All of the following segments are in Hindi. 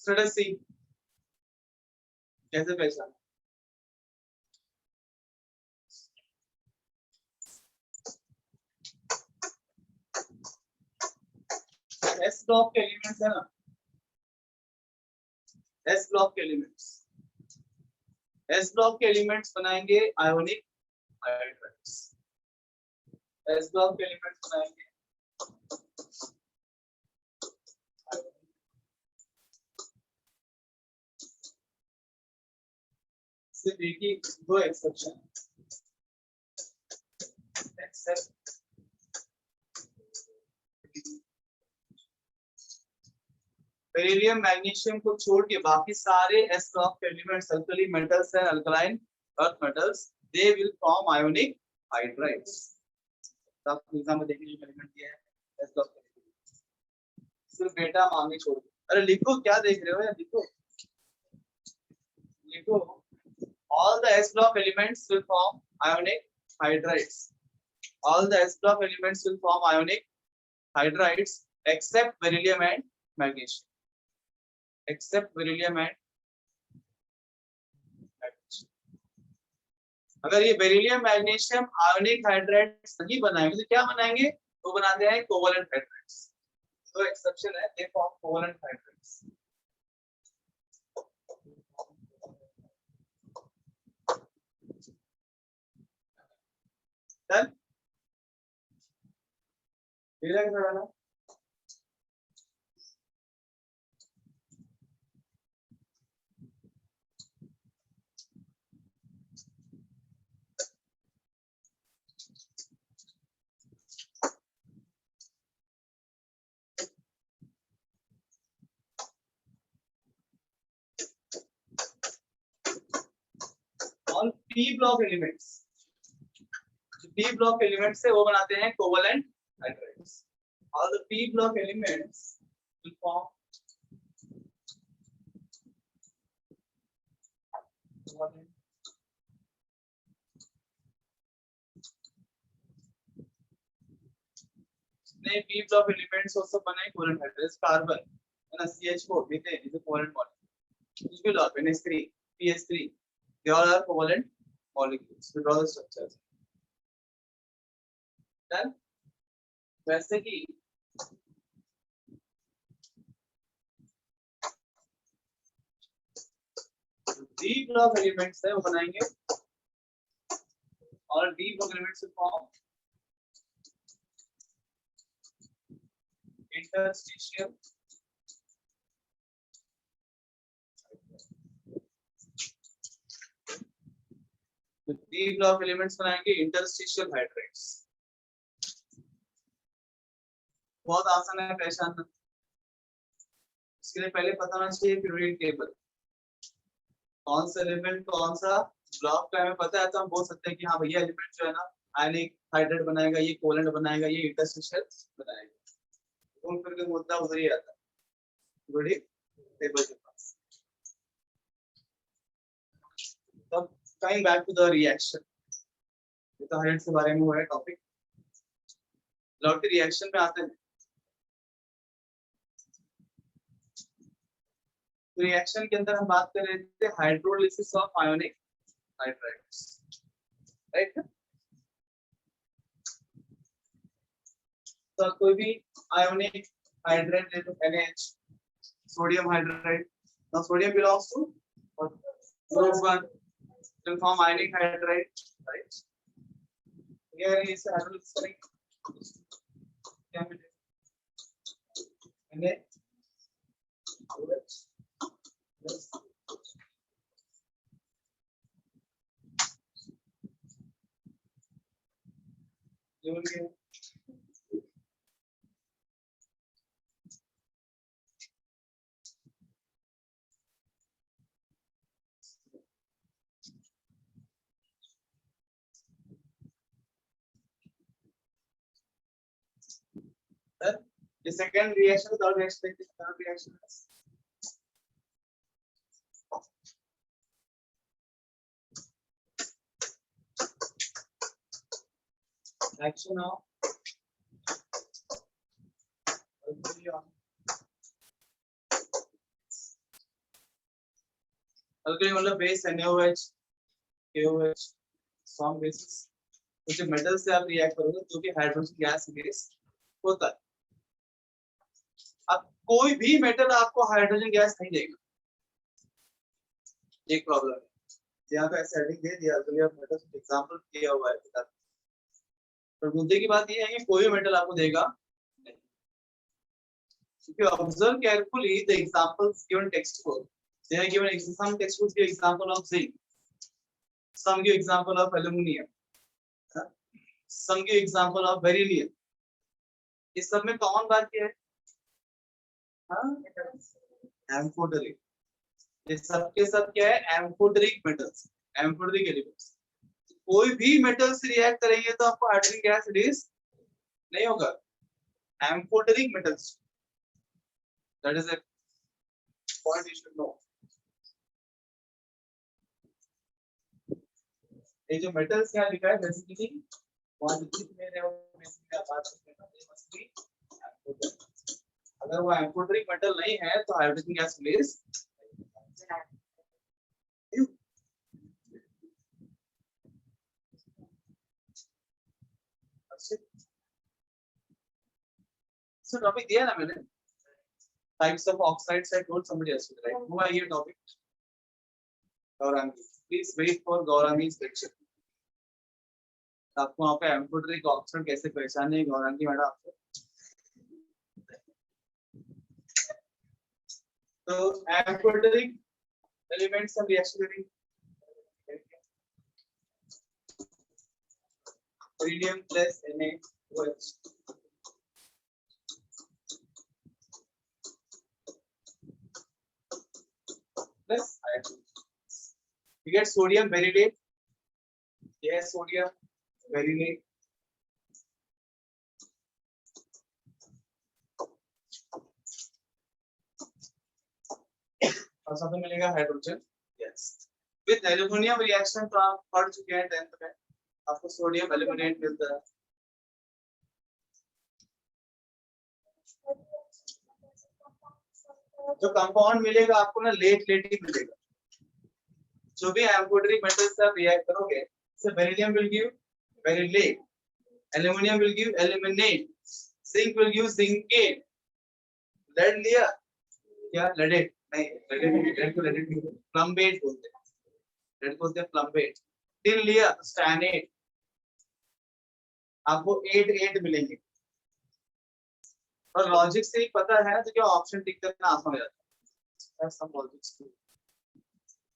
let us see कैसे पहचान एस ब्लॉक के एलिमेंट्स है ना, एस ब्लॉक के एलिमेंट्स, एस ब्लॉक के एलिमेंट्स बनाएंगे आयोनिक हाइड्राइड्स, एस ब्लॉक के एलिमेंट्स बनाएंगे सिर्फ एक ही दो एक्सेप्शन, एक्सेप्ट बेरिलियम मैग्नीशियम को छोड़ के बाकी सारे एस ब्लॉक के elements alkali metals and alkaline earth metals they will form ionic hydrides. सब एग्जाम में देखिए जो एलिमेंट दिया है एस ब्लॉक के, सिर्फ बेटा मांगे छोड़ दो। अरे लिखो, क्या देख रहे हो यार, लिखो लिखो, all the s block elements will form ionic hydrides, all the s block elements will form ionic hydrides except beryllium and magnesium, except beryllium and magnesium। अगर ये बेरिलियम मैग्नीशियम आयोनिक हाइड्राइड्स नहीं बनाएंगे तो क्या बनाएंगे, वो बनाते हैं कोवलेंट हाइड्राइड्स। तो एक्सेप्शन है, they form covalent hydrides. Done, clear है थोड़ा ना। All P block elements, P block elements से वो बनाते हैं covalent hydrides. All the P block elements will form ने पी ब्लॉक एलिमेंट्स also बनाए कोवलेंट हाइड्राइड्स। कार्बन है ना, CH4 methane is a covalent molecule, कुछ भी लो, NH3 PH3, they all are covalent molecules with all the structures। Done? वैसे ही डी ब्लॉक एलिमेंट्स है वो बनाएंगे, और डी ब्लॉक एलिमेंट्स से form interstitial D block elements बनाएंगे इंटरस्टिशियल हाइड्राइड्स। बहुत आसान है पहचानना, इसके लिए पहले पता होना चाहिए पीरियोडिक टेबल, कौन सा एलिमेंट कौन सा ब्लॉक का हमें पता है तो हम बोल सकते हैं कि हाँ भैया एलिमेंट जो है ना आयनिक हाइड्राइड बनाएगा, ये कोवलेंट बनाएगा, ये इंटरस्टिशियल बनाएगा। घूम फिर के मुद्दा उधर ही आता है पीरियोडिक टेबल के पास। तब coming back to the reaction, ये तो हाइड्राइड के बारे में हुआ है टॉपिक। लौटी रिएक्शन में आते हैं, रिएक्शन के अंदर हम बात कर रहे थे hydrolysis of ionic hydrides, right. तो कोई भी आयोनिक हाइड्राइड ले लो, NH, sodium hydride, now sodium belongs to group 1, will form ionic hydride, right? Here is hydrolysis करेंगे, क्या मिलेगा, NH the second reaction, the third reaction, the third reaction is action of alkali मतलब base NaOH KOH strong bases. तो जो मेटल से आप रिएक्ट करोगे तो भी हाइड्रोजन गैस रिलीज होता है। अब कोई भी मेटल आपको हाइड्रोजन गैस नहीं देगा, एक प्रॉब्लम है। यहाँ पे एसिडिक दे दिया अल्कली ऑफ मेटल एग्जांपल दिया हुआ है किताब। पर मुद्दे की बात ये है कि कोई भी मेटल आपको देगा नहीं। If you observe carefully the examples given textbook, they are given some textbooks give example of zinc, some give example of aluminum, some give example of beryllium. इस सब में कॉमन बात क्या है? एम्फोटेरिक। ये सब के सब क्या है? Amphoteric metals, amphoteric elements. कोई भी मेटल से रिएक्ट करेंगे तो आपको हाइड्रोजन गैस रिलीज नहीं होगा। Amphoteric metals, that is a point you should know. ये जो मेटल्स क्या लिखा है बेसिकली क्वांटिटी में रहे हो, बेसिकली बात करते हैं ये मस्ट बी एम्फोटेरिक। अगर वो एम्फोटेरिक मेटल नहीं है तो hydrogen gas release so topic दिया ना मैंने, types of oxides I told somebody else to write. No I ये topic Gaurangi, please wait for Gaurangi's lecture. आपको वहां पे एम्फोटेरिक ऑक्साइड कैसे पहचाने गौरांगी मैडम आपको। तो amphoteric elements of reaction iridium plus NaOH plus hydrogen. You get sodium berylate. Yes, sodium berylate. और साथ में मिलेगा hydrogen. Yes, with aluminium reaction तो आप पढ़ चुके हैं 10th में, आपको सोडियम एल्यूमिनेट मिलता है। जो कंपाउंड मिलेगा आपको ना लेट ही मिलेगा। जो भी एम्फोटेरिक मेटल से आप रिएक्ट करोगे, जैसे beryllium will give beryllate, aluminium will give aluminate, zinc will give zincate. Lead लिया क्या? लेडेट नहीं, लेड को लेडेट नहीं, प्लम्बेट बोलते हैं, लेड को बोलते हैं प्लम्बेट। टिन लिया स्टैनेट, आपको 8 मिलेंगे। और लॉजिक से ही पता है तो क्या ऑप्शन टिक करना आसान हो जाता है। सब लॉजिक्स टू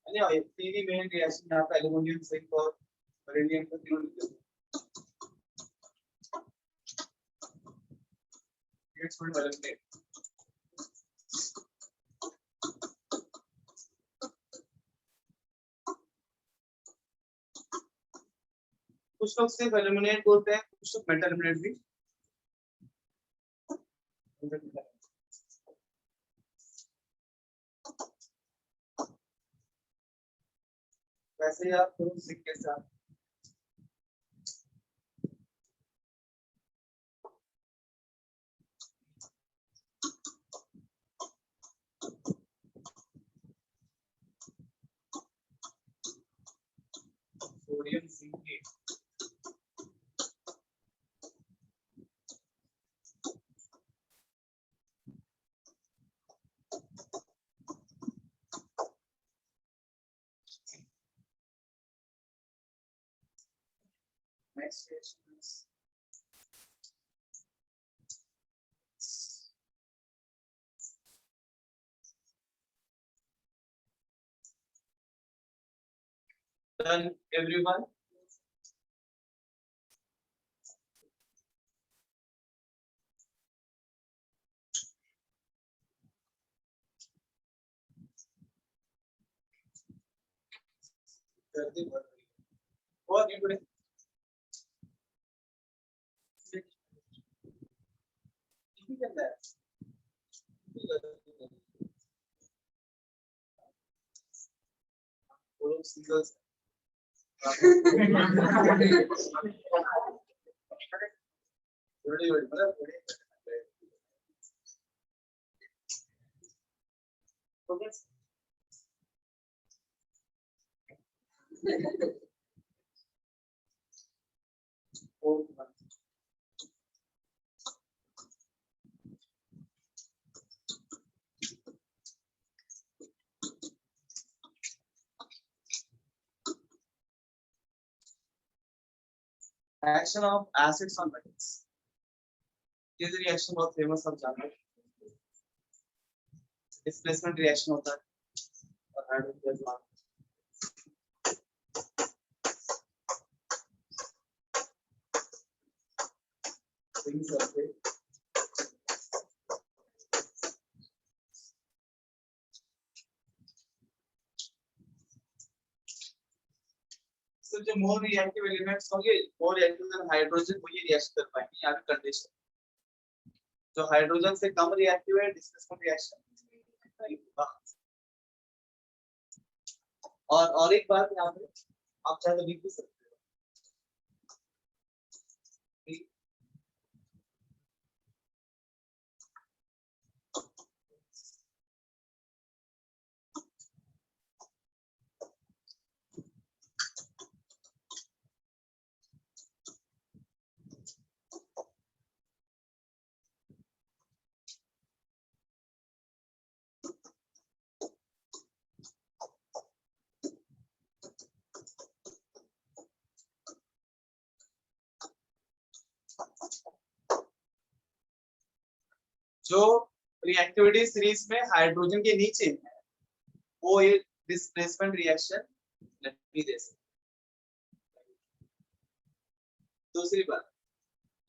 यानी तीन मेन रिएक्शन यहाँ पे एल्युमिनियम जिंक और बेरिलियम को तीनों लिखे हुए हैं। It's full aluminate. कुछ लोग सिर्फ एल्यूमिनेट बोलते हैं, कुछ लोग मेटल एल्यूमिनेट भी। वैसे ही आप जिंक के साथ sodium zincate, next reaction is done everyone। जल्दी बढ़ रही है बहुत नहीं बड़े ठीक है। वो लोग सीजर्स मतलब action of acids on metals, ये रिएक्शन बहुत फेमस सब जानते हैं। डिस्प्लेसमेंट रिएक्शन होता है और हाइड्रोजन तो जो मोर रिएक्टिव एलिमेंट्स होंगे, मोर रिएक्टिव देन हाइड्रोजन, वो ये रिएक्शन कर पाएंगे। यहाँ पे कंडीशन, जो हाइड्रोजन से कम रिएक्टिव है, डिस्प्लेसमेंट रिएक्शन। और एक बात यहाँ पे आप चाहे तो लिख भी सकते हो। जो रिएक्टिविटी सीरीज में हाइड्रोजन के नीचे है, वो ये डिस्प्लेसमेंट रिएक्शन नहीं दे सकते। दूसरी बात,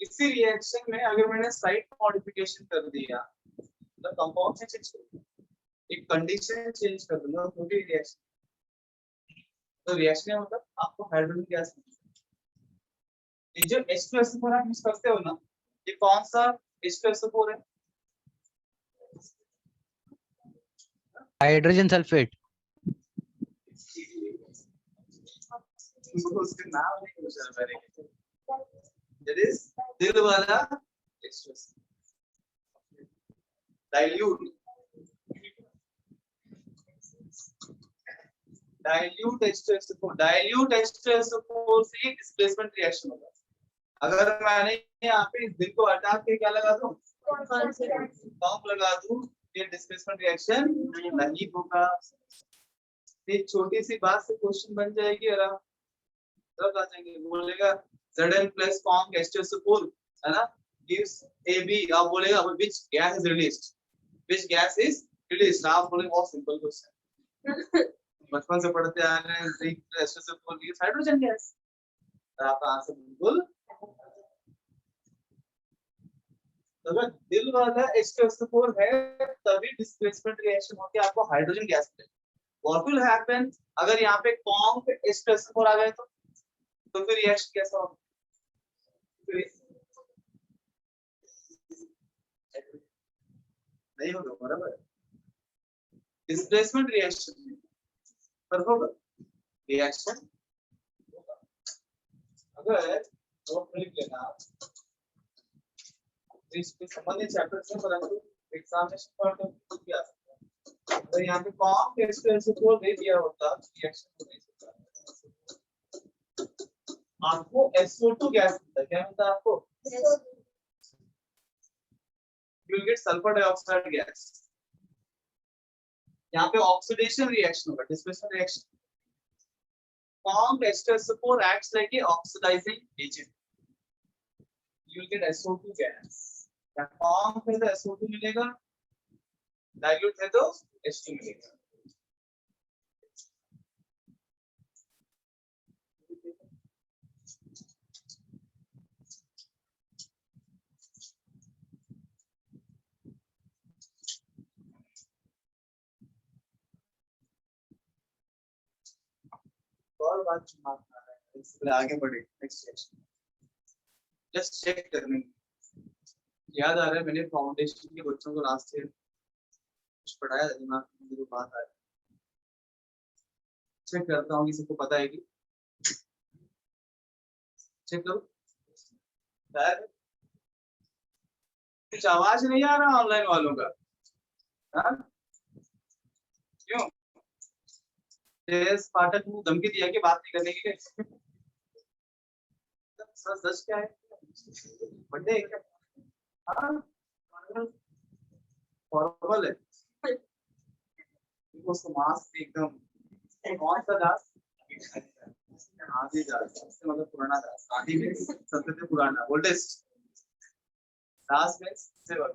इसी रिएक्शन में अगर मैंने साइड मॉडिफिकेशन कर दिया तो कंपाउंड से चेंज कर दिया, एक कंडीशन चेंज कर दूंगा तो भी रिएक्शन, तो रिएक्शन मतलब आपको हाइड्रोजन गैस मिलेगा। ये जो H2SO4 आप यूज करते हो ना, ये कौन सा H2SO4 है? Hydrogen sulphate. उसके नाम नहीं पूछा मैंने, दैट इज दिल वाला H2SO4 dilute H2SO4 dilute H2SO4 से डिस्प्लेसमेंट रिएक्शन होगा। अगर मैंने यहाँ पे इस दिल को हटा के क्या लगा दूं, कॉम्प लगा दूं, ये डिस्प्लेसमेंट रिएक्शन नहीं होगा। ये छोटी सी बात से क्वेश्चन बन जाएगी और आप तब आ जाएंगे, बोलेगा Zn plus कॉम्प H2SO4 है ना, gives AB, आप बोलेगा which gas is released, which gas is released, आप बोलेंगे बहुत सिंपल क्वेश्चन, बचपन से पढ़ते आ रहे हैं, H2SO4 gives हाइड्रोजन गैस, आपका आंसर बिल्कुल। अगर दिल वाला H2SO4 है तभी डिस्प्लेसमेंट रिएक्शन होके आपको हाइड्रोजन गैस मिलेगा। व्हाट विल हैपन अगर यहाँ पे कॉम्प H2SO4 आ गए तो फिर रिएक्शन कैसा होगा? नहीं होगा, बराबर। डिस्प्लेसमेंट रिएक्शन पर होगा रिएक्शन होगा। अगर नोट लिख लेना इसके संबंधित चैप्टर से, परंतु एग्जामिनेशन पॉइंट ऑफ व्यू भी आ सकता है। तो यहाँ पे कॉम्प H2SO4 दे दिया होता रिएक्शन हो नहीं सकता, आपको SO2 गैस मिलता है। क्या मिलता है आपको? you will get sulfur dioxide gas। यहाँ पे ऑक्सीडेशन रिएक्शन होगा, displacement reaction. Comp H2SO4 acts like a oxidizing agent, you will get SO2 gas। या Comp है तो SO2 मिलेगा, dilute है तो H2 मिलेगा। और बात मानना है, इससे आगे बढ़े नेक्स्ट सेक्शन। जस्ट चेक करने याद आ रहा है, मैंने फाउंडेशन के बच्चों को लास्ट ईयर कुछ पढ़ाया, दिमाग में मुझे बात आ रही है। चेक करता हूँ कि सबको पता है कि चेक करो शायद कुछ आवाज नहीं आ रहा ऑनलाइन वालों का, हाँ क्यों? श्रेयस पाठक को धमकी दिया कि बात नहीं करने की। सच सच क्या है? बर्थडे है क्या? हाँ फॉर्मल है। वो मास्क एकदम कौन सा दास? आदि दास, इससे मतलब पुराना दास। आदि में सबसे पुराना, ओल्डेस्ट। दास में सेवर,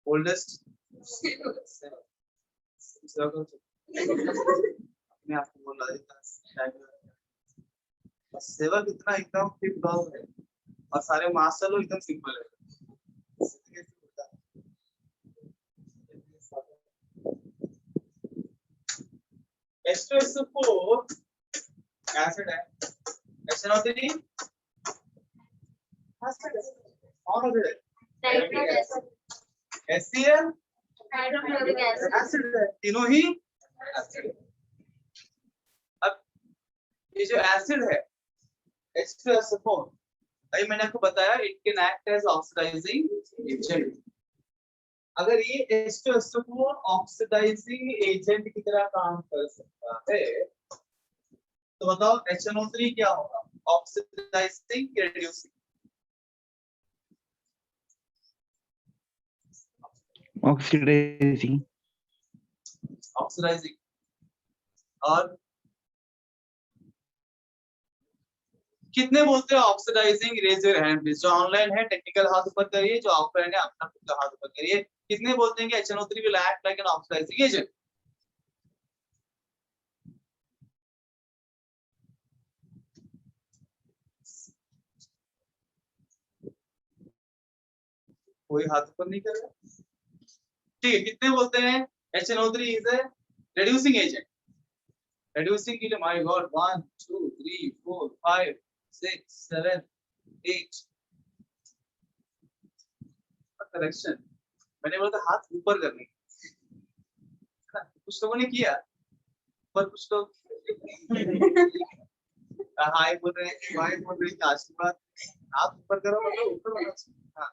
ओल्डेस्ट अपने आप को बोला सेवक इतना एकदम टिप टॉप है और सारे मास्टर लोग एकदम सिंपल है। H2SO4 एसिड है, SNO3 कौन है? HCl हाइड्रोक्लोरिक एसिड है, तीनों ही एसिड है। अब ये जो एसिड है H2SO4, अभी मैंने आपको बताया it can act as oxidising agent. अगर ये H2SO4 ऑक्सीडाइजिंग एजेंट की तरह काम कर सकता है तो बताओ HNO3 क्या होगा? ऑक्सीडाइजिंग या रिड्यूसिंग? ऑक्सीडाइजिंग। ऑक्सीडाइजिंग। और कितने बोलते हैं oxidising? Raise your hand please. जो ऑनलाइन है टेक्निकल हाथ ऊपर करिए, जो ऑफलाइन है अपना खुद का हाथ ऊपर करिए। कितने बोलते हैं कि HNO3 will act like an oxidizing agent? कोई हाथ ऊपर नहीं कर रहा। ठीक है, कितने बोलते हैं HNO3 is a reducing agent? reducing के लिए my god 1 2 3 4 5 6 7 8 करेक्शन। मैंने बोला था हाथ ऊपर करने, कुछ लोगों ने किया पर कुछ लोग हाय बोल रहे हैं, बाय बोल रहे हैं, आशीर्वाद। हाथ ऊपर करो मतलब ऊपर वाला। हाँ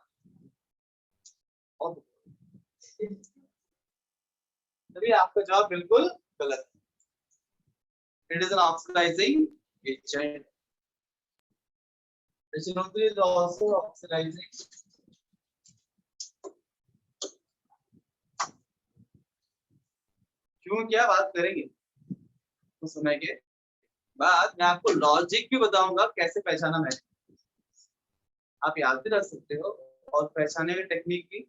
और तभी आपका जवाब बिल्कुल गलत है। It is an oxidising agent. HNO3 is also oxidizing। क्यों क्या बात करेंगे तो समय के बाद मैं आपको लॉजिक भी बताऊंगा कैसे पहचाना मैंने। आप याद भी रख सकते हो और पहचाने की टेक्निक भी।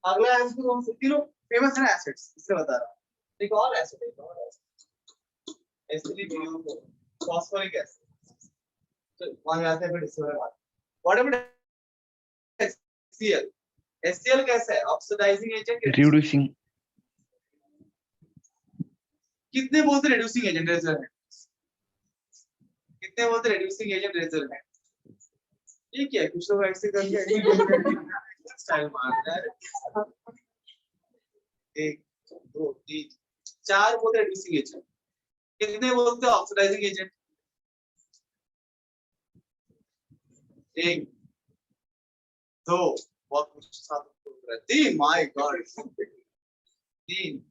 अगला एसिड कौन से? तीनों फेमस है एसिड्स, इससे बता रहा हूं। एक और एसिड है, एक और एसिड H3PO4 फॉस्फोरिक एसिड। तो वहां जाते हैं फिर इसके बाद व्हाट अबाउट HCl? HCl कैसा है? Oxidising agent, reducing. कितने बोलते रिड्यूसिंग एजेंट रेजर है? कितने बोलते रिड्यूसिंग एजेंट रेजर है? ठीक है, कुछ लोग ऐसे करके स्टाइल मारते हैं। 1 2 3 4 बोलते रिड्यूसिंग एजेंट। कितने बोलते ऑक्सीडाइजिंग एजेंट? 1 2 बहुत कुछ साथ बोल रहा है, 3 माय गॉड 3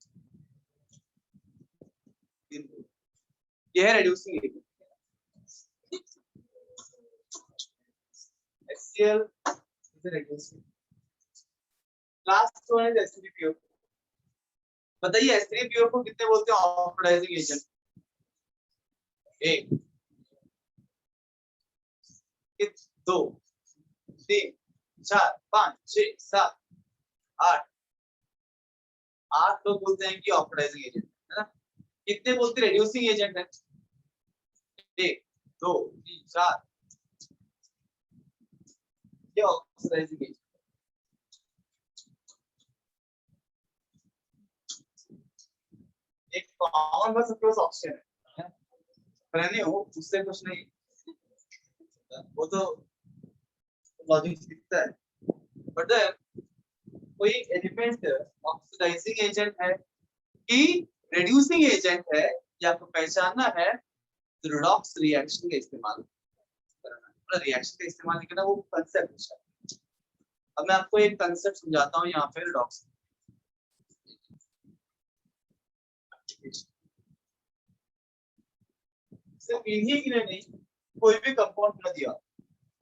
ये है reducing agent. HCl is a reducing। Last one है H3PO। बताइए H3PO को कितने बोलते हैं ऑक्सीडाइजिंग एजेंट? 1 2 3 4 5 6 7 8 8 लोग बोलते हैं कि ऑक्सीडाइजिंग एजेंट है ना। कितने बोलते रिड्यूसिंग एजेंट है? 1 2 3 4 ये ऑक्सीडाइजिंग एजेंट। एक कॉमन बस अप्रोच ऑप्शन है, पर हो उससे कुछ नहीं, वो तो लॉजिक दिखता है। बट कोई एलिमेंट ऑक्सीडाइजिंग एजेंट है कि रिड्यूसिंग एजेंट है, या आपको पहचानना है तो रिडॉक्स रिएक्शन का इस्तेमाल करना है। रिएक्शन का इस्तेमाल नहीं करना, वो कंसेप्ट है। अब मैं आपको एक कंसेप्ट समझाता हूँ यहाँ पे रिडॉक्स। ऑक्सीडेशन। सिर्फ इन्हीं के लिए नहीं, कोई भी कंपाउंड क्यों दिया,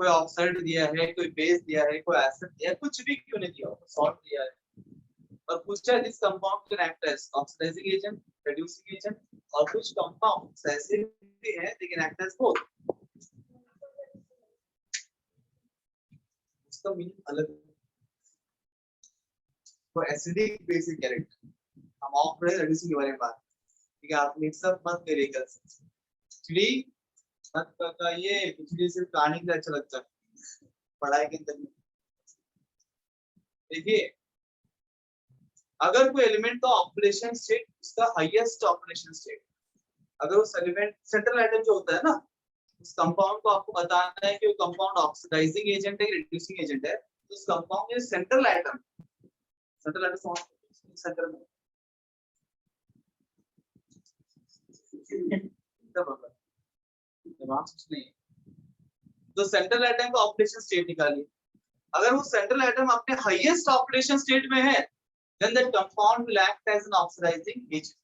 कोई ऑक्साइड दिया है, कोई बेस दिया है, कोई एसिड दिया है, कुछ भी क्यों नहीं दिया, सॉल्ट दिया है और पूछा है this compound can act as oxidising agent, reducing agent, और कुछ कंपाउंड्स ऐसे भी हैं they can act as both. उसका मीनिंग अलग है। तो एसिडिक बेसिक कैरेक्टर, हम ऑक्सीडाइज रिड्यूसिंग के बारे में बात, ठीक है, आप मिक्स अप मत करिएगा। खिचड़ी मत का ये खिचड़ी सिर्फ कहानी के लिए अच्छा लगता है, पढ़ाई के अंदर। देखिए अगर कोई एलिमेंट का ऑपरेशन स्टेट, उसका हाईएस्ट ऑपरेशन स्टेट, अगर उस एलिमेंट सेंट्रल एटम जो होता है ना, उस कंपाउंड को आपको बताना है कि वो कंपाउंड ऑक्सीडाइजिंग एजेंट है, रिड्यूसिंग एजेंट है, तो उस कंपाउंड के सेंट्रल एटम सेंटर में दिमाग कुछ नहीं, तो सेंट्रल एटम का ऑपरेशन स्टेट निकालिए। अगर वो सेंट्रल एटम अपने हाईएस्ट ऑपरेशन स्टेट में है, then that compound will act as an oxidizing agent.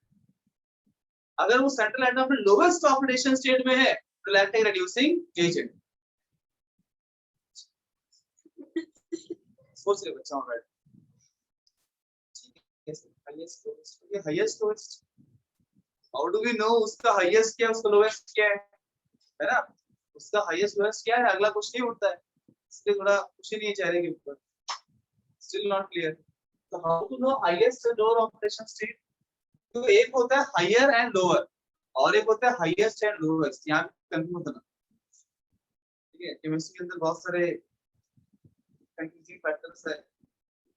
अगर वो सेंट्रल एटम अपने लोवेस्ट ऑपरेशन स्टेट में है, तो will act as reducing agent. सोच ले बच्चा, ऑलराइट, ये highest lowest, how do we know उसका हाईएस्ट क्या है, उसका लोवेस्ट क्या है ना, उसका हाईएस्ट लोवेस्ट क्या है, अगला कुछ नहीं उठता है, इसलिए थोड़ा कुछ नहीं है चेहरे के ऊपर, स्टिल नॉट क्लियर। तो हाउ टू नो हाईएस्ट और लोअर ऑपरेशन स्टेट? तो एक होता है हायर एंड लोअर और एक होता है हाईएस्ट एंड लोवेस्ट, यहाँ कंफ्यूज होना, ठीक है। केमिस्ट्री के अंदर बहुत सारे कंफ्यूजिंग फैक्टर्स है,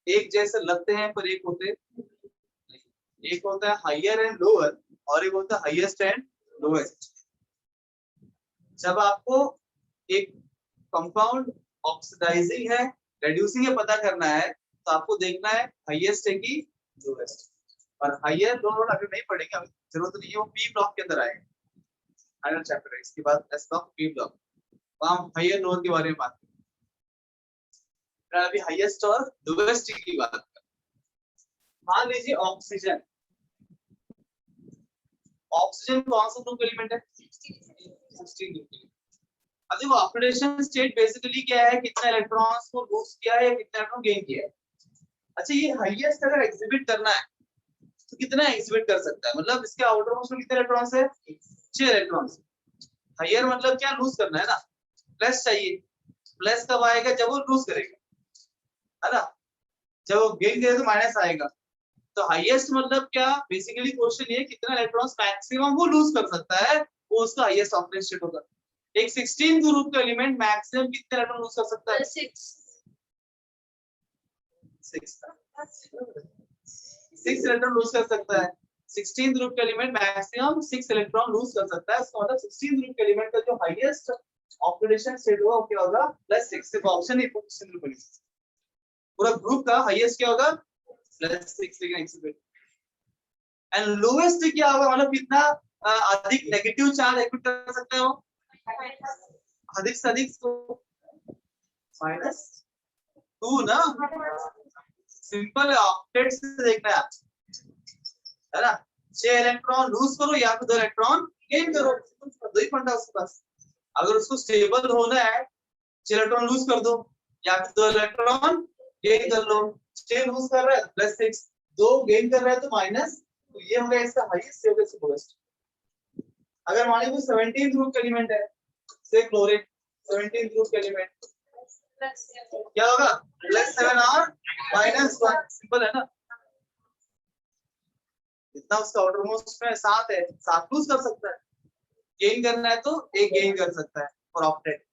एक जैसे लगते हैं पर एक होते नहीं, एक होता है हायर एंड लोअर और एक होता है हाईएस्ट एंड लोवेस्ट। जब आपको एक कंपाउंड ऑक्सीडाइजिंग है, रिड्यूसिंग है पता करना है, तो आपको देखना है हाईएस्ट है कि लोवेस्ट, और हायर लोअर अभी नहीं पढ़ेंगे, अभी जरूरत नहीं है, वो पी ब्लॉक के अंदर आएगा, फाइनल चैप्टर है, इसके बाद एस ब्लॉक पी ब्लॉक, हम हायर लोअर के बारे में बात करें, अभी हाईएस्ट और लोवेस्ट की बात करें। मान लीजिए ऑक्सीजन, ऑक्सीजन कौन सा ग्रुप एलिमेंट है, 16 ग्रुप। अब देखो ऑक्सीडेशन स्टेट बेसिकली क्या है, कितना इलेक्ट्रॉन्स को लूज किया है या कितना इलेक्ट्रॉन गेन किया है। अच्छा ये हाईएस्ट अगर एग्जिबिट करना है तो कितना एग्जिबिट कर सकता है, मतलब इसके आउटर मोस्ट में कितने इलेक्ट्रॉन्स है, 6 इलेक्ट्रॉन्स। हायर मतलब क्या, लूज करना है ना, प्लस चाहिए, प्लस कब आएगा, जब वो लूज करेगा, है ना, जब वो गेन करेगा तो माइनस आएगा। तो हाईएस्ट मतलब क्या, बेसिकली क्वेश्चन ये कितना इलेक्ट्रॉन्स मैक्सिमम वो लूज कर सकता है, वो उसका हाईएस्ट ऑपरेशन स्टेट होगा। एक 16 ग्रुप का एलिमेंट मैक्सिमम कितने इलेक्ट्रॉन लूज कर सकता है, 6 इलेक्ट्रॉन लूज कर सकता है। 16 ग्रुप का एलिमेंट मैक्सिमम 6 इलेक्ट्रॉन लूज कर सकता है, इसका मतलब 16 ग्रुप के एलिमेंट का जो हाईएस्ट ऑक्सीडेशन स्टेट होगा वो क्या होगा, +6। सिर्फ ऑप्शन ही सिंगल बनी, पूरा ग्रुप का हाईएस्ट क्या होगा, +6 लेकिन एक्सिबिट। एंड लोवेस्ट क्या होगा, मतलब कितना अधिक नेगेटिव चार्ज एक्टिवेट कर सकता है वो, अधिक से अधिक -2 ना, सिंपल ऑक्टेट से देखना है ना, 6 इलेक्ट्रॉन लूज करो या फिर 2 इलेक्ट्रॉन गेन करो, दो ही फंडा उसके पास। अगर उसको स्टेबल होना है 6 इलेक्ट्रॉन लूज कर दो या फिर 2 इलेक्ट्रॉन गेन कर लो, 6 लूज कर रहा है +6, 2 गेन कर रहा है तो माइनस, तो ये होगा इसका हाईएस्ट, ये होगा इसका लोवेस्ट। अगर मान लीजिए 17 ग्रुप का एलिमेंट है, से क्लोरीन 17 ग्रुप का एलिमेंट, क्या होगा, +7 और -1, सिंपल है ना। इतना उसका आउटर मोस्ट में 7 है, 7 लूज कर सकता है, गेन करना है तो एक गेन कर सकता है फॉर ऑक्टेट।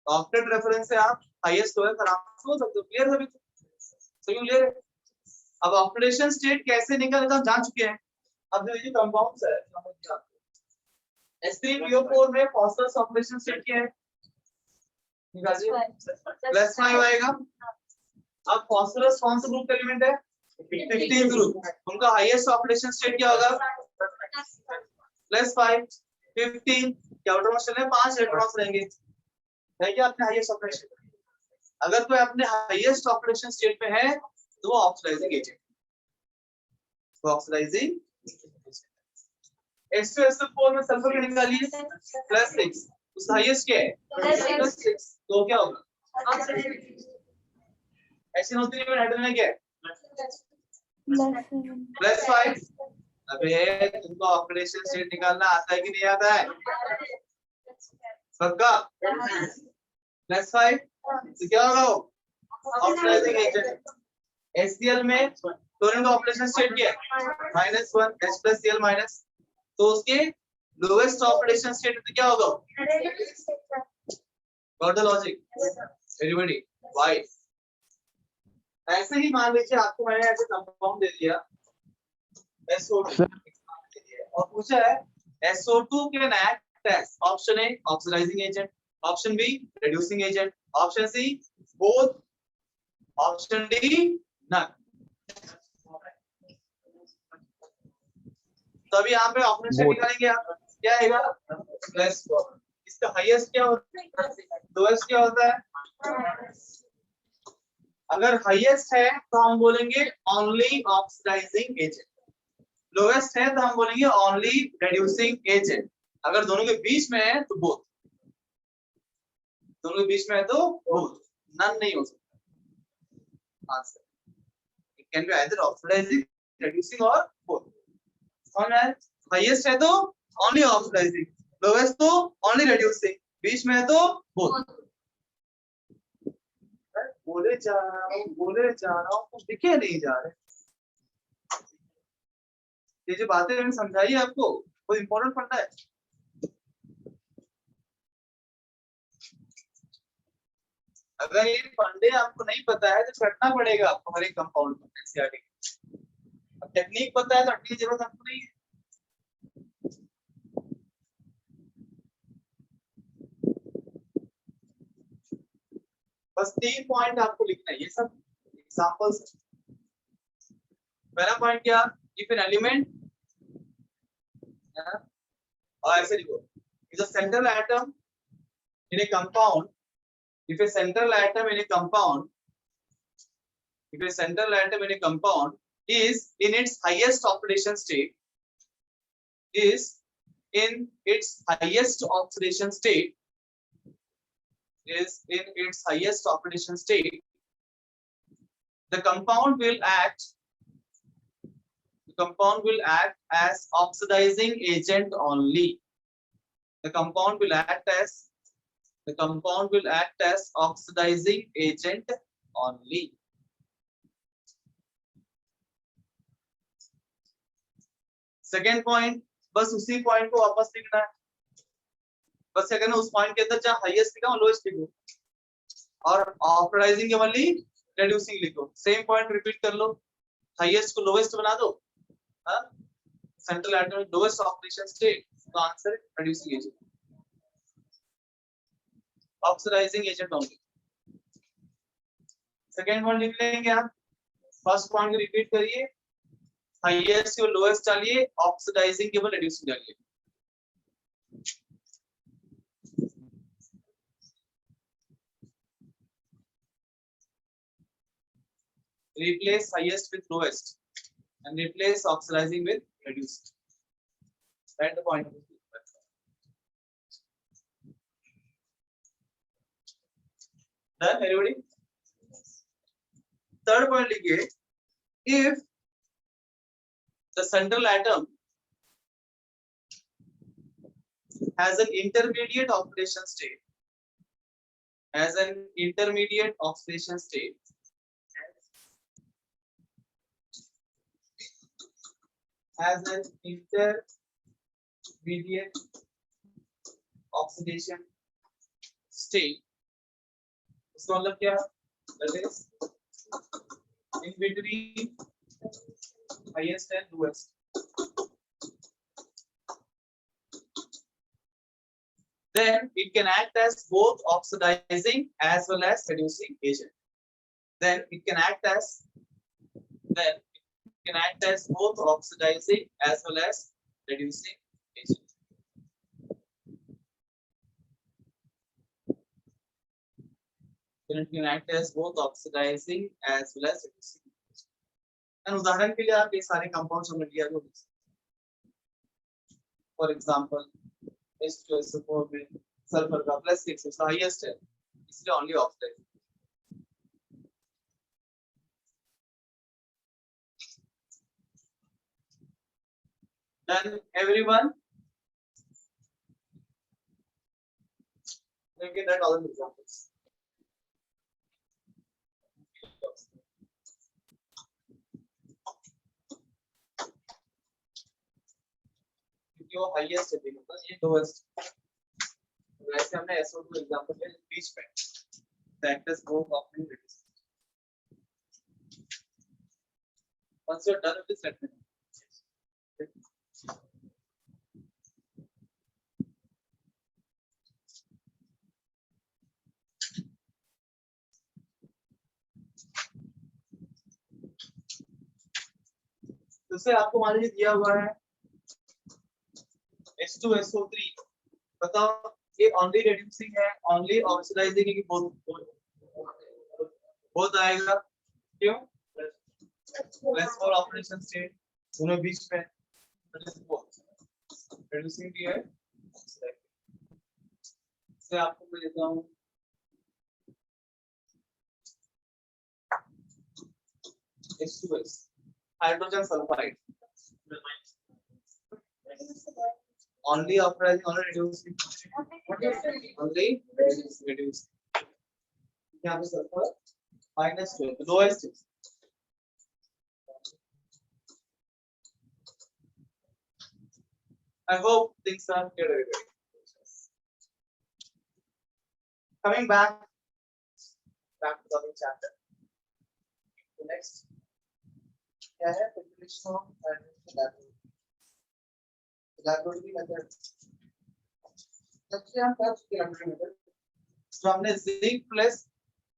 ऑक्टेट रेफरेंस से आप हाईएस्ट लोएस्ट आराम से हो सकते हो, क्लियर है, सभी क्लियर है। अब ऑक्सीडेशन स्टेट कैसे निकलेगा हम जान चुके हैं। अब जो ये कंपाउंड्स है H3PO4 में फास्फोरस ऑक्सीडेशन स्टेट क्या है, निकालिए, +5 आएगा। अब फास्फोरस कौन सा ग्रुप का एलिमेंट है, 15 ग्रुप, उनका हाईएस्ट ऑक्सीडेशन स्टेट क्या होगा, +5 15, क्या आउटर मोस्ट में 5 इलेक्ट्रॉन्स रहेंगे, है क्या अपने हाईएस्ट ऑक्सीडेशन। अगर कोई अपने हाईएस्ट ऑक्सीडेशन स्टेट पे है तो वो ऑक्सीडाइजिंग एजेंट, वो ऑक्सीडाइजिंग। H2SO4 में सल्फर का निकालिए +6, उसका हाईएस्ट क्या है +6, तो क्या होगा HNO3 में हाइड्रोजन है क्या है +5। अबे तुमको ऑक्सीडेशन स्टेट निकालना आता है कि नहीं आता है सबका +5, तो क्या होगा ऑक्सीडाइजिंग एजेंट। HCl में क्लोरीन का ऑक्सीडेशन स्टेट क्या है -1 H+Cl-, तो उसके लोएस्ट ऑक्सीडेशन स्टेट में क्या होगा got the logic everybody why. ऐसे ही मान लीजिए आपको मैंने ऐसे कंपाउंड दे दिया SO2 और पूछा है SO2 can act as option A oxidising agent, option B reducing agent, option C both, option D none. तो अभी यहाँ पे ऑप्शन निकालेंगे आप, क्या आएगा +4। इसका हाईएस्ट क्या होता है लोएस्ट क्या होता है, अगर हाईएस्ट है तो हम बोलेंगे ओनली ऑक्सीडाइजिंग एजेंट, लोएस्ट है तो हम बोलेंगे ओनली रिड्यूसिंग एजेंट, अगर दोनों के बीच में है तो बोथ, दोनों के बीच में है तो बोथ, नन नहीं हो सकता answer. It can be either oxidising reducing और बोथ। कौन है हाईएस्ट है तो ओनली ऑक्सीडाइजिंग, लोएस्ट तो ओनली रिड्यूसिंग, बीच में है तो बोथ। बोले जा रहा हूँ कुछ दिखे नहीं जा रहे। ये जो बातें मैंने समझाई है आपको वो इम्पोर्टेंट पड़ता है। अगर ये फंडे आपको नहीं पता है तो करना पड़ेगा आपको हर एक कंपाउंड में एनसीईआरटी। अब टेक्निक पता है तो अटकी जरूरत आपको नहीं है। बस 3 पॉइंट आपको लिखना है, ये सब एग्जांपल्स। पहला पॉइंट क्या, इफ एन एलिमेंट, और ऐसे लिखो, is a central atom in A compound, if a central atom in a compound, if a central atom in a compound is in its highest oxidation state, is in its highest oxidation state, is in its highest oxidation state, the compound will act as oxidizing agent only. The compound will act as oxidizing agent only. Second point, बस उसी पॉइंट को वापस लिखना है, बस क्या करना उस पॉइंट के अंदर जहां हाईएस्ट लिखा लोएस्ट लिखो और ऑक्सीडाइजिंग के वाली रिड्यूसिंग लिखो, सेम पॉइंट रिपीट कर लो, हाईएस्ट को लोएस्ट बना दो, central atom lowest oxidation state, तो answer reducing agent, oxidising agent only. Second point लिख लेंगे आप, फर्स्ट पॉइंट को रिपीट करिए, हाईएस्ट और लोएस्ट डालिए, ऑक्सीडाइजिंग केवल रिड्यूसिंग डालिए। Replace highest with lowest and replace oxidizing with reduced. Write the point. Done, everybody? Third point लिखिए, if the central atom has an intermediate oxidation state, has an intermediate oxidation state, has an intermediate oxidation state, इसका मतलब क्या, that is in between highest and lowest, then it can act as both oxidizing as well as reducing agent. Then it can act as both oxidizing as well as reducing agent. Then it can act as both oxidizing as well as reducing agent. And उदाहरण के लिए आप ये सारे कंपाउंड समझ लिया तो फॉर एग्जांपल H2SO4 में सल्फर का +6 इसका हाईएस्ट है, इसलिए only oxide. Done everyone? Okay, that all the examples. जो हाईएस्ट है देखो ये लोएस्ट. वैसे हमने SO2 एग्जांपल में बीच में factors both of in once you're done with this let me know. दूसरे आपको मान लीजिए दिया हुआ है H2SO3 बताओ ये ओनली रिड्यूसिंग है ओनली ऑक्सीडाइजिंग है कि बहुत आएगा क्यों लेस फॉर ऑपरेशन स्टेट दोनों बीच में रिड्यूसिंग भी है से आपको मैं देता हूं H2S hydrogen sulphide only oxidizing only reducing only reducing यहाँ पे sulphur -12 lowest is I hope things are clear. Coming back to the chapter. The next क्या है preparation of laboratory method. सबसे हम कर चुके हैं laboratory method. तो हमने zinc plus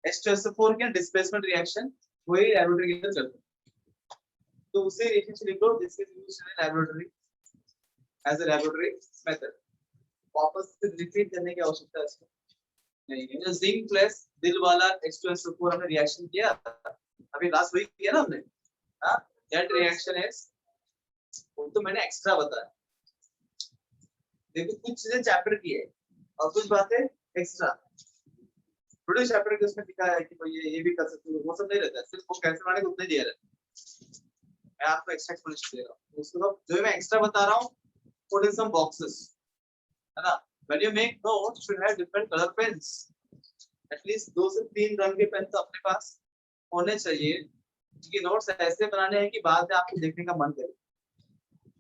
H2SO4 के displacement reaction वही laboratory के अंदर चलता है. तो उसे reaction से लिख लो this is used in laboratory as a laboratory method. वापस से रिपीट करने की आवश्यकता है इसको नहीं है. जिंक प्लस दिल वाला H2SO4 हमने रिएक्शन किया अभी लास्ट वीक किया ना हमने. हां दैट रिएक्शन इज वो तो मैंने एक्स्ट्रा बताया. देखो कुछ चीजें चैप्टर की है और कुछ बातें एक्स्ट्रा थोड़े चैप्टर के उसमें लिखा है कि भाई ये भी कर सकते हो वो सब नहीं रहता है. सिर्फ वो कैसे बनाने को उतना ही दिया रहता है. मैं आपको एक्स्ट्रा एक्सप्लेनेशन दे रहा हूं उसको जो मैं एक्स्ट्रा बता रहा हूं put in some boxes है ना. when you make notes you should have different color pens at least 2 से 3 रंग के पेन तो अपने पास होने चाहिए क्योंकि नोट्स ऐसे बनाने हैं कि बाद में आपको देखने का मन करे.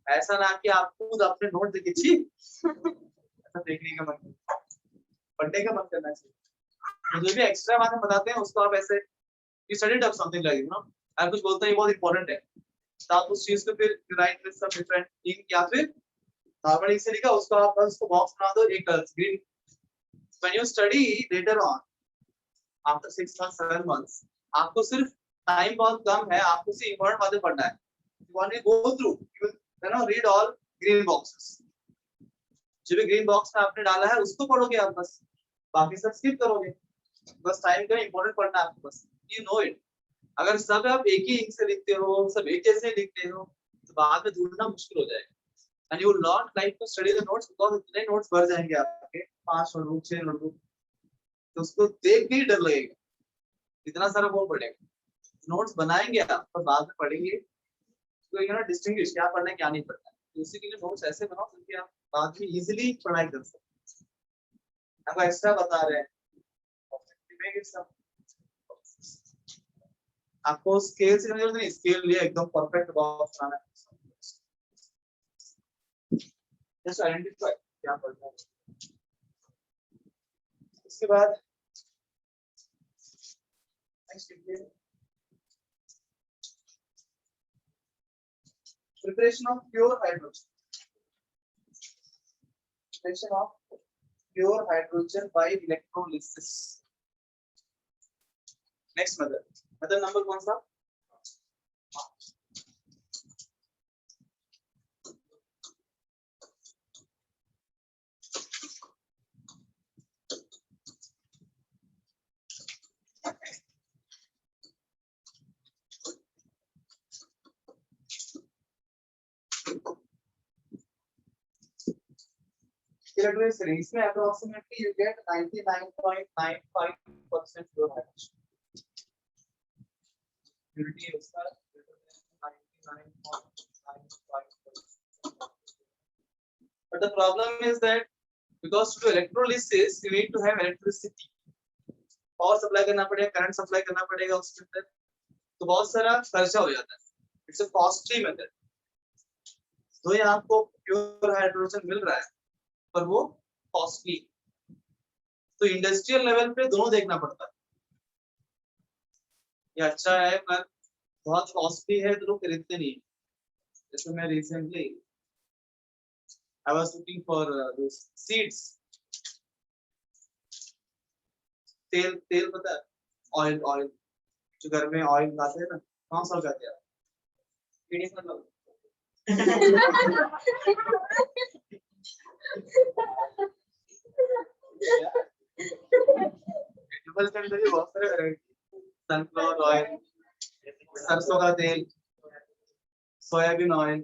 ऐसा ना कि आप खुद अपने नोट देख छी ऐसा देखने का मन करे पढ़ने का मन करना चाहिए. तो जो भी एक्स्ट्रा बातें बताते हैं उसको आप ऐसे you studied up something like आप कुछ बोलते हैं ये बहुत इंपॉर्टेंट है तो आप उस चीज को फिर write with some different ink या फिर नॉर्मली से लिखा उसको आप बस उसको बॉक्स बना दो एक green. When you study later on after 6 months 7 months आपको सिर्फ टाइम बहुत कम है आपको सिर्फ इंपॉर्टेंट बातें पढ़ना है. You want to go through you will read all green boxes. जो भी ग्रीन बॉक्स में आपने डाला है उसको पढ़ोगे आप बस बाकी सब स्किप करोगे. बस टाइम का इंपॉर्टेंट पढ़ना है आपको बस यू नो इट. अगर सब आप एक ही इंक से लिखते हो सब एक जैसे लिखते हो तो बाद में ढूंढना मुश्किल हो जाएगा. And you will not like to study the notes because इतने notes भर जाएंगे आपके 5 नोटबुक 6 नोटबुक तो उसको देख के ही डर लगेगा इतना सारा वो पढ़ेगा. नोट्स बनाएंगे आप पर बाद में पढ़ेंगे तो यू नो डिस्टिंग्विश क्या पढ़ना है क्या नहीं पढ़ना है. तो इसी के लिए नोट्स ऐसे बनाओ ताकि आप बाद में इजीली पढ़ाई कर सकें. आपको एक्स्ट्रा बता रहे हैं आपको स्केल से जरूरत नहीं स्केल लिए एकदम परफेक्ट बॉक्स बनाना है. Just identify क्या पढ़ना है. इसके बाद नेक्स्ट देखिए preparation of pure hydrogen. Preparation of pure hydrogen by electrolysis. Next method number कौन सा electronic cell इसमें approximately you get 99.95% pure hydrogen. Purity उसका 99.95%. But the problem is that because to do electrolysis you need to have electricity. Power supply करना पड़ेगा, current supply करना पड़ेगा उसके अंदर, तो बहुत सारा खर्चा हो जाता है. It's a costly method. तो ये आपको प्योर हाइड्रोजन मिल रहा है पर वो कॉस्टली, तो इंडस्ट्रियल लेवल पे दोनों देखना पड़ता है. ये अच्छा है पर बहुत कॉस्टली है तो लोग खरीदते नहीं. जैसे मैं recently I was looking for this seeds, तेल पता है, ऑयल जो घर में ऑयल खाते हैं ना, कौन सा खाते हैं वेजिटेबल्स के अंदर बहुत सारे वैरायटी, सनफ्लावर ऑयल, सरसों का तेल, सोयाबीन ऑयल,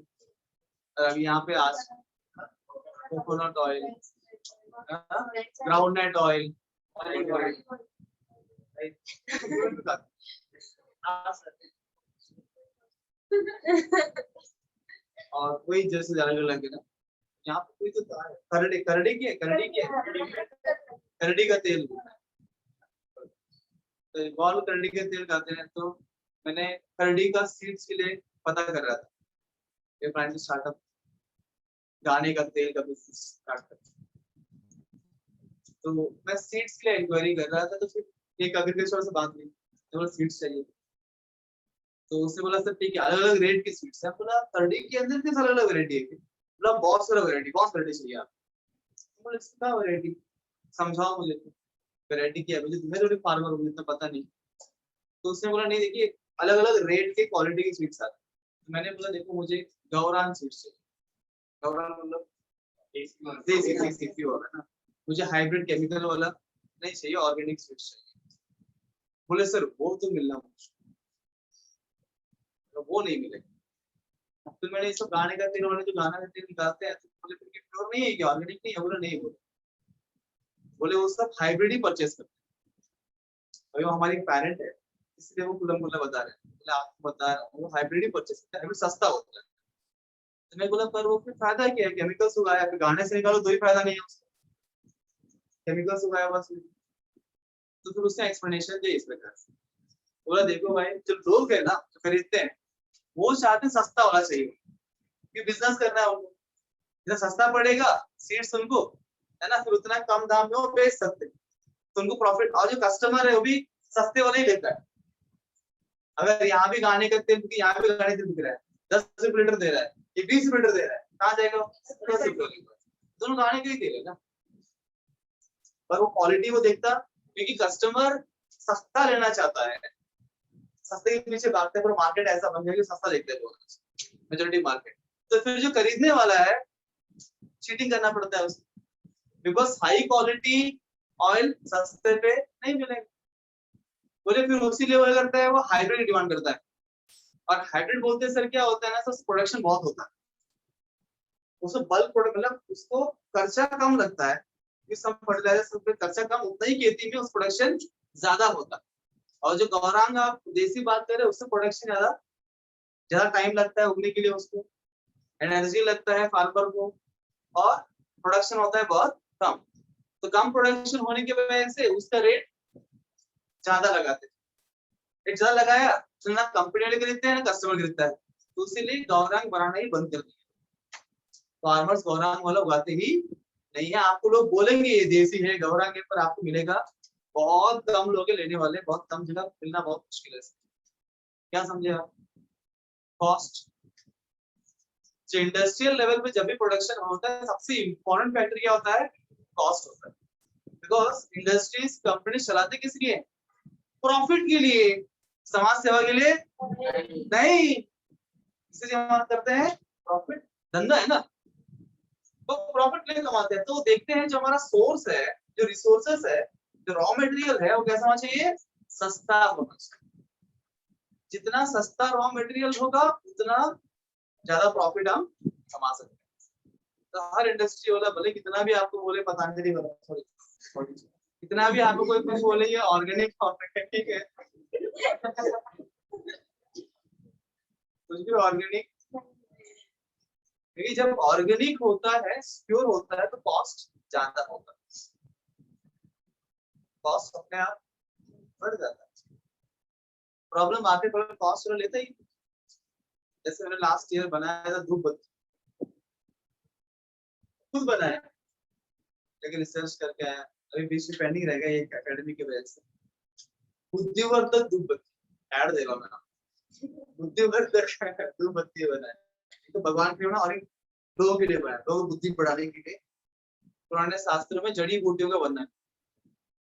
और अभी यहाँ पे आज कोकोनट ऑयल, ग्राउंडनट ऑयल, और कोई जैसे अलग अलग है ना. यहाँ पे कोई तो करड़ी का तेल, तो बहुत करड़ी का तेल खाते हैं. तो मैंने करड़ी का सीड्स के लिए पता कर रहा था, ये प्लान स्टार्टअप गाने का तेल का बिजनेस स्टार्ट कर, तो मैं सीड्स के लिए इंक्वायरी कर रहा था. तो फिर एक एग्रीकल्चर से बात हुई, तो सीड्स चाहिए, तो उससे बोला सर ठीक है अलग अलग रेट की सीड्स है. बोला करड़ी के अंदर किस अलग अलग वैरायटी है? बोला बहुत सारा वैरायटी, कौन सा वैरायटी चाहिए आप? बोला इसका वैरायटी समझाओ मुझे. वैरायटी क्या है, मुझे तुम्हें थोड़ी फार्मर हूँ इतना पता नहीं. तो उसने बोला नहीं देखिए अलग अलग रेट के क्वालिटी की सीड्स आती. तो मैंने बोला देखो मुझे गौरान सीड्स चाहिए. गौरान मतलब देसी होगा ना, मुझे हाइब्रिड केमिकल वाला नहीं चाहिए, ऑर्गेनिक सीड्स चाहिए. बोले सर वो तो मिलना मुश्किल, तो वो नहीं मिलेगा. फिर मैंने इसको गाने का तेल वाले जो गाना का तेल निकालते हैं, तो बोले फिर प्योर नहीं है क्या, ऑर्गेनिक नहीं है? बोले नहीं. बोले वो सब हाइब्रिड ही परचेस करते हैं. अभी वो हमारी पेरेंट है इसलिए वो खुला मुल्ला बता रहे हैं. बोले आपको बता रहा हूँ वो हाइब्रिड ही परचेस करते हैं, हाइब्रिड सस्ता होता है. तो मैं बोला पर वो फिर फायदा क्या है, केमिकल्स उगाया फिर गाने से निकालो तो ही फायदा नहीं है उसका, केमिकल्स उगाया बस. तो फिर उसने एक्सप्लेनेशन दी इस प्रकार से. बोला देखो भाई जो लोग है ना जो खरीदते हैं वो चाहते हैं सस्ता होना चाहिए, कि बिजनेस करना है उनको, जितना सस्ता पड़ेगा सीड्स उनको है ना, फिर उतना कम दाम में वो बेच सकते हैं, तो उनको प्रॉफिट. और जो कस्टमर है वो भी सस्ते वाले ही लेता है. अगर यहाँ भी गाने का तेल, यहाँ भी गाने तेल बिक रहा है 10 रुपए लीटर दे रहा है, ये 20 रुपए लीटर दे रहा है, कहाँ जाएगा? 10 रुपए. दोनों गाने के ही तेल है ना, पर वो क्वालिटी वो देखता, क्योंकि कस्टमर सस्ता लेना चाहता है, सस्ते के पीछे भागते हैं. पर मार्केट ऐसा बन गया कि सस्ता देखते हैं लोग, मेजॉरिटी मार्केट. तो फिर जो खरीदने वाला है चीटिंग करना पड़ता है उसको, बिकॉज हाई क्वालिटी ऑयल सस्ते पे नहीं मिलेगा. बोले फिर उसी लेवल करता है वो हाइब्रिड डिमांड करता है. और हाइब्रिड बोलते हैं सर क्या होता है ना, सर प्रोडक्शन बहुत होता है, उसको बल्क प्रोडक्ट मतलब उसको खर्चा कम लगता है, सब फर्टिलाइजर सब पे खर्चा कम, उतना ही खेती में उस प्रोडक्शन ज्यादा होता है. और जो गौरांग आप देसी बात कर रहे हैं उससे प्रोडक्शन ज्यादा टाइम लगता है उगने के लिए, उसको एनर्जी लगता है फार्मर को, और प्रोडक्शन होता है बहुत कम. तो कम प्रोडक्शन होने की वजह से उसका रेट ज्यादा लगाते हैं. रेट ज्यादा लगाया तो ना कंपनी वाले खरीदते हैं ना कस्टमर खरीदता है, तो इसीलिए गौरांग बनाना ही बंद कर दिया. फार्मर्स गौरांग वाला उगाते ही नहीं है. आपको लोग बोलेंगे ये देसी है गौरांग है, पर आपको मिलेगा बहुत कम लोग लेने वाले, बहुत कम जगह मिलना बहुत मुश्किल है. क्या समझे आप? कॉस्ट. इंडस्ट्रियल लेवल पे जब भी प्रोडक्शन होता है सबसे इंपॉर्टेंट फैक्टर क्या होता है? कॉस्ट होता है. बिकॉज इंडस्ट्रीज कंपनी चलाते किस लिए? प्रॉफिट के लिए, समाज सेवा के लिए नहीं. इसलिए हम करते हैं प्रॉफिट, धंधा है ना, तो प्रॉफिट के लिए कमाते हैं. तो देखते हैं जो हमारा सोर्स है, जो रिसोर्सेस है, जो रॉ मटेरियल है वो कैसा होना चाहिए? सस्ता होना चाहिए. जितना सस्ता रॉ मटेरियल होगा उतना ज्यादा प्रॉफिट हम कमा सकते हैं. तो हर इंडस्ट्री वाला भले कितना भी आपको बोले पतंजलि वाला, सॉरी, कितना भी आपको कोई कुछ बोले ये ऑर्गेनिक ठीक है, कुछ भी ऑर्गेनिक, क्योंकि जब ऑर्गेनिक होता है, प्योर होता है, तो कॉस्ट ज्यादा होता है, कॉस्ट अपने आप बढ़ जाता है। प्रॉब्लम आके पर कॉस्ट लेता ही, जैसे मैंने लास्ट ईयर बनाया था धूप बत्ती, खुद बनाया, लेकिन रिसर्च करके आया, अभी बीच में पेंडिंग रहेगा ये एकेडमी की वजह से। बुद्धिवर्धक धूप बत्ती ऐड देगा मैं, बुद्धिवर्धक धूप बत्ती बनाया, तो भगवान के लिए और लोगों के लिए बनाया, लोगों की बुद्धि बढ़ाने के लिए। पुराने शास्त्रों में जड़ी बूटियों का वर्णन,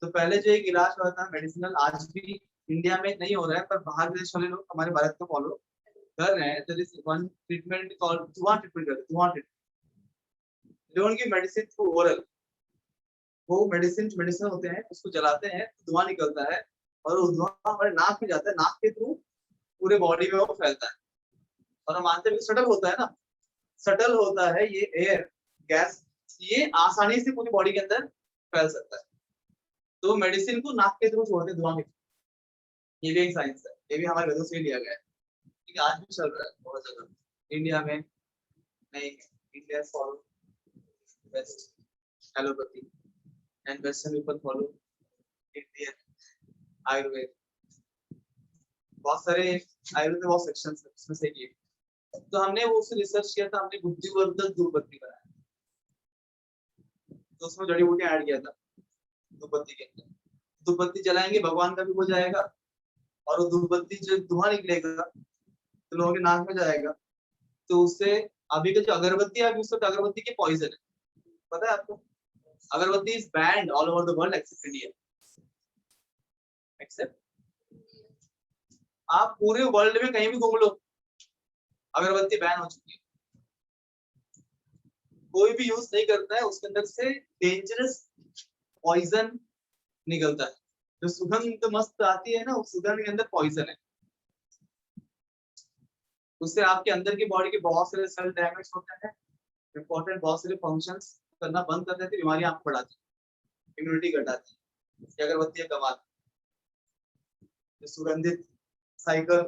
तो पहले जो एक इलाज हुआ था मेडिसिनल, आज भी इंडिया में नहीं हो रहा है, पर बाहर देश वाले लोग हमारे भारत को फॉलो कर रहे हैं। There is one treatment called धुआं ट्रीटमेंट, धुआं ट्रीटमेंट, जो उनकी मेडिसिन थ्रू ओरल, वो मेडिसिन होते हैं, उसको जलाते हैं तो धुआं निकलता है, और वो धुआं हमारे नाक में जाता है, नाक के थ्रू पूरे बॉडी में वो फैलता है, और हम मानते हैं सटल होता है ना, सटल होता है ये एयर गैस, ये आसानी से पूरी बॉडी के अंदर फैल सकता है, तो मेडिसिन को नाक के थ्रू छोड़ते धुआं के, ये भी एक साइंस है, ये भी हमारे वेदों से ही लिया गया है, ठीक है, आज भी चल रहा है बहुत जगह, इंडिया में नहीं, India follow best allopathy and western people follow Indian Ayurveda, बहुत सारे आयुर्वेद में बहुत सेक्शंस है, उसमें से ये, तो हमने वो उससे रिसर्च किया था, हमने बुद्धिवर्धक धूप बत्ती बनाया, तो उसमें जड़ी बूटियां ऐड किया था धूप बत्ती के अंदर, धूप बत्ती जलाएंगे भगवान का भी हो जाएगा, और वो धूप बत्ती जो धुआं निकलेगा तो लोगों के नाक में जाएगा, तो उससे अभी का जो अगरबत्ती है, उससे अगरबत्ती के पॉइजन है, पता है आपको, agarbatti is banned all over the world except India, except, आप पूरे वर्ल्ड में कहीं भी घूम लो, अगरबत्ती बैन हो चुकी है, कोई भी यूज नहीं करता है, उसके अंदर से डेंजरस पॉइजन निकलता है, जो सुगंध मस्त आती है ना, उस सुगंध के अंदर पॉइजन है, उससे आपके अंदर की बॉडी के बहुत सारे सेल डैमेज होते हैं, इंपॉर्टेंट बहुत सारे फंक्शंस करना बंद कर देती है, बीमारियां आपको बढ़ाती है, इम्यूनिटी घटाती है, अगरबत्ती कमाल, सुगंधित साइकिल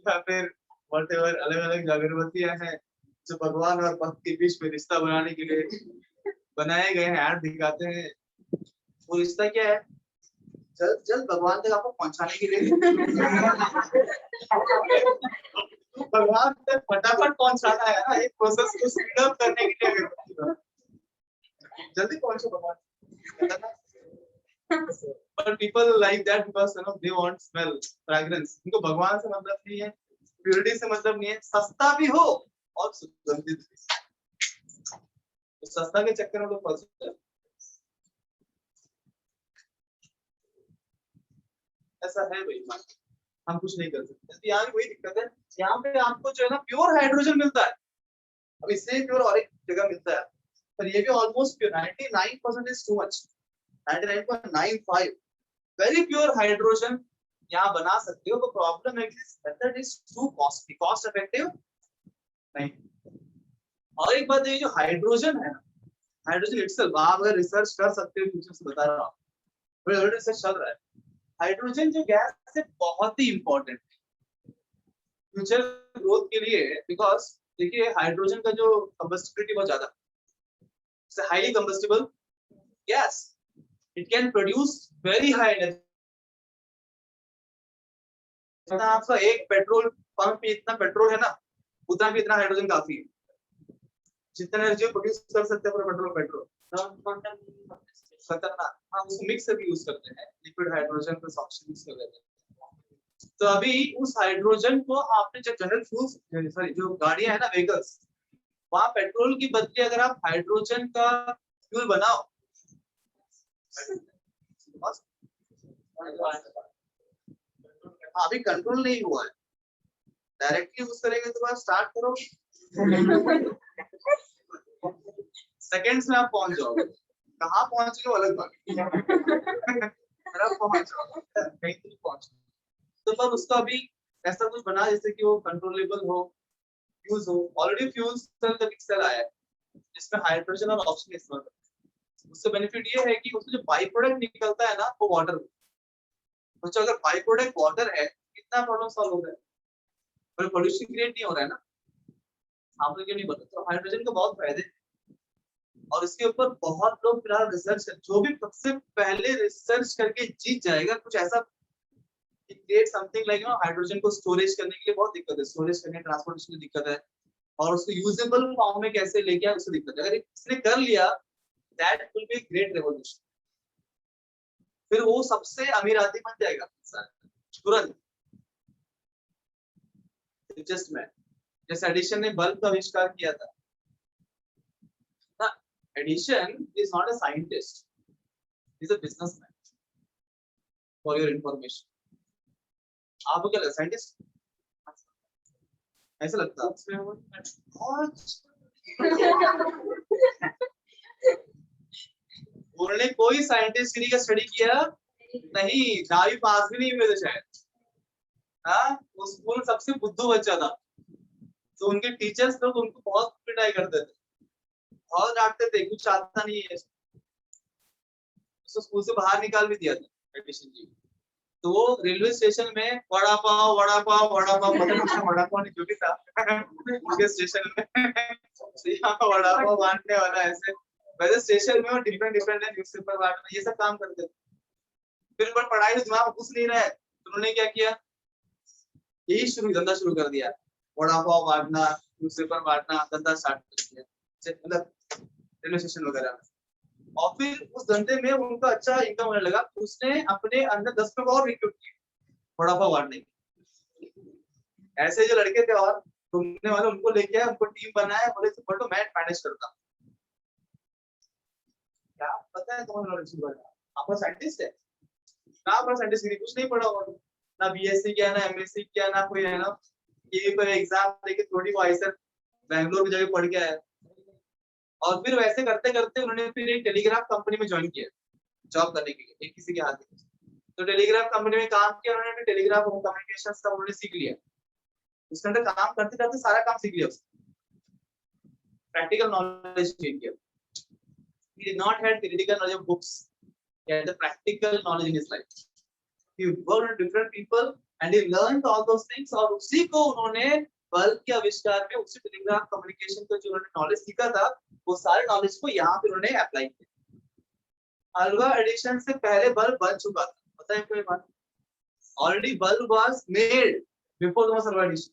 या फिर व्हाटएवर अलग अलग अगरबत्तियां हैं जो भगवान और भक्त के बीच में रिश्ता बनाने के लिए बनाए गए हैं, ऐड दिखाते हैं, वो रिश्ता क्या है, जल्द जल्द भगवान तक आपको पहुंचाने के लिए भगवान तक फटाफट पहुंचाना है ना, एक प्रोसेस को स्पीड अप करने के लिए जल्दी पहुंचो भगवान, but people like that because you know they want smell fragrance, इनको भगवान से मतलब नहीं है, प्योरिटी से मतलब नहीं है, सस्ता भी हो और सुगंधित भी, तो सस्ता के चक्कर में लोग फंसते हैं, ऐसा है भाई, हम कुछ नहीं कर सकते, यहाँ भी वही दिक्कत है, यहाँ पे आपको जो है ना प्योर हाइड्रोजन मिलता है, अब इससे प्योर और एक जगह मिलता है, पर ये भी almost pure, 99% is too much, 99.95 very pure hydrogen यहाँ बना सकते हो, तो प्रॉब्लम है कि method is to costly, cost effective नहीं। और एक बात ये जो हाइड्रोजन है, हाइड्रोजन इटसेल्फ आप अगर रिसर्च कर सकते हो, फ्यूचर से बता रहा हूँ, बड़े रिसर्च चल रहा है, हाइड्रोजन जो गैस है बहुत ही इंपॉर्टेंट है फ्यूचर ग्रोथ के लिए, बिकॉज देखिए हाइड्रोजन का जो कंबस्टिबिलिटी बहुत ज्यादा, highly combustible gas, it can produce very high energy, आपका एक पेट्रोल पंप पे इतना पेट्रोल है ना, उतना भी इतना हाइड्रोजन काफी है, जितना एनर्जी प्रोड्यूस कर सकते हैं पूरा पेट्रोल, खतरनाक, हाँ उसको मिक्स भी यूज करते हैं, लिक्विड हाइड्रोजन को ऑक्सीजन मिक्स कर देते हैं, तो अभी उस हाइड्रोजन को आपने जो जनरल फ्यूल, सॉरी जो गाड़ियां है ना व्हीकल्स, वहां पेट्रोल की बदले अगर आप हाइड्रोजन का फ्यूल बनाओ, अभी कंट्रोल नहीं हुआ है, डायरेक्टली यूज करेंगे तो बात स्टार्ट करो सेकंड्स में आप पहुंच जाओगे, कहाँ पहुंच गए अलग बात पहुंच कहीं तो पहुंच, तो पर उसका अभी ऐसा कुछ बना जैसे कि वो कंट्रोलेबल हो, यूज हो। ऑलरेडी फ्यूल सेल का पिक्सल आया है जिसमें हाइड्रोजन और ऑक्सीजन इस्तेमाल करते हैं। उससे बेनिफिट ये है कि उसमें जो बाई प्रोडक्ट निकलता है ना वो वाटर, तो अगर बाई प्रोडक्ट वाटर है कितना प्रॉब्लम सॉल्व हो गया, पर पोल्यूशन क्रिएट नहीं हो रहा है ना। आपको क्यों नहीं पता? तो हाइड्रोजन के बहुत फायदे हैं और इसके ऊपर बहुत लोग फिलहाल रिसर्च कर, जो भी सबसे पहले रिसर्च करके जीत जाएगा कुछ ऐसा, क्रिएट समथिंग लाइक हाइड्रोजन को स्टोरेज करने के लिए बहुत दिक्कत है, स्टोरेज करने ट्रांसपोर्टेशन में दिक्कत है, और उसको यूजेबल फॉर्म में कैसे लेके आए उससे दिक्कत है। अगर इसने कर लिया that will be great revolution, फिर वो सबसे अमीर आदमी बन जाएगा तुरंत। जस्ट मैन, जैसे एडिशन ने बल्ब का आविष्कार किया था ना। Edison is not a scientist, is a businessman, for your information. आपको क्या लगता है साइंटिस्ट ऐसा लगता है? उन्होंने कोई साइंटिस्ट का स्टडी किया नहीं, 10वीं पास भी नहीं हुए थे शायद। हाँ, वो स्कूल सबसे बुद्धू बच्चा था, तो उनके टीचर्स लोग उनको बहुत पिटाई करते थे, बहुत डांटते थे, कुछ आता नहीं है, उसको स्कूल से बाहर निकाल भी दिया था एडिशन जी। तो वो रेलवे स्टेशन में वड़ा पाव वड़ा पाव वड़ा पाव, पता नहीं वड़ा पाव नहीं जो भी था उसके स्टेशन में वड़ा पाव बांटने वाला ऐसे, वैसे स्टेशन में वो डिफरेंट डिफरेंट न्यूज़पेपर बांटना ये सब काम करते थे। फिर पर पढ़ाई में दिमाग घुस नहीं रहा है, तो उन्होंने क्या किया, यही धंधा शुरू कर दिया, वड़ा पाव बांटना, न्यूज़पेपर बांटना, धंधा स्टार्ट कर दिया मतलब रेलवे स्टेशन वगैरह में। और फिर उस धंधे में उनका अच्छा इनकम होने लगा, उसने अपने अंदर 10 लोग और रिक्रूट किए वड़ा पाव बांटने के। ऐसे जो लड़के थे और घूमने वाले उनको लेके आए, उनको टीम बनाया, बोले तो मैं मैनेज करता। क्या पता है तुम्हारा नॉलेज के बारे में? आपका साइंटिस्ट है ना, आपका साइंटिस्ट कुछ नहीं पढ़ा होगा, ना बीएससी किया ना एमएससी किया ना कोई है ना, ये कोई एग्जाम देके थोड़ी वो ऐसे बैंगलोर की जगह पढ़ के आया। और फिर वैसे करते करते उन्होंने फिर एक टेलीग्राफ कंपनी में ज्वाइन किया जॉब करने के लिए, एक किसी के हाथ में। तो टेलीग्राफ कंपनी में काम किया उन्होंने, टेलीग्राफ कम्युनिकेशंस का उन्होंने सीख लिया, उसके अंदर काम करते करते सारा काम सीख लिया, प्रैक्टिकल नॉलेज गेन किया। He did not have theoretical knowledge of books, he had the practical knowledge in his life. He worked with different people and he learned all those things, और उसी को उन्होंने बल्ब के आविष्कार में उसी टेलीग्राफ कम्युनिकेशन का जो उन्होंने नॉलेज सीखा था वो सारे नॉलेज को यहाँ पे उन्होंने अप्लाई किया। अल्वा एडिशन से पहले बल्ब बन चुका था, पता है कोई बात? Already bulb was made before Thomas Alva Edison,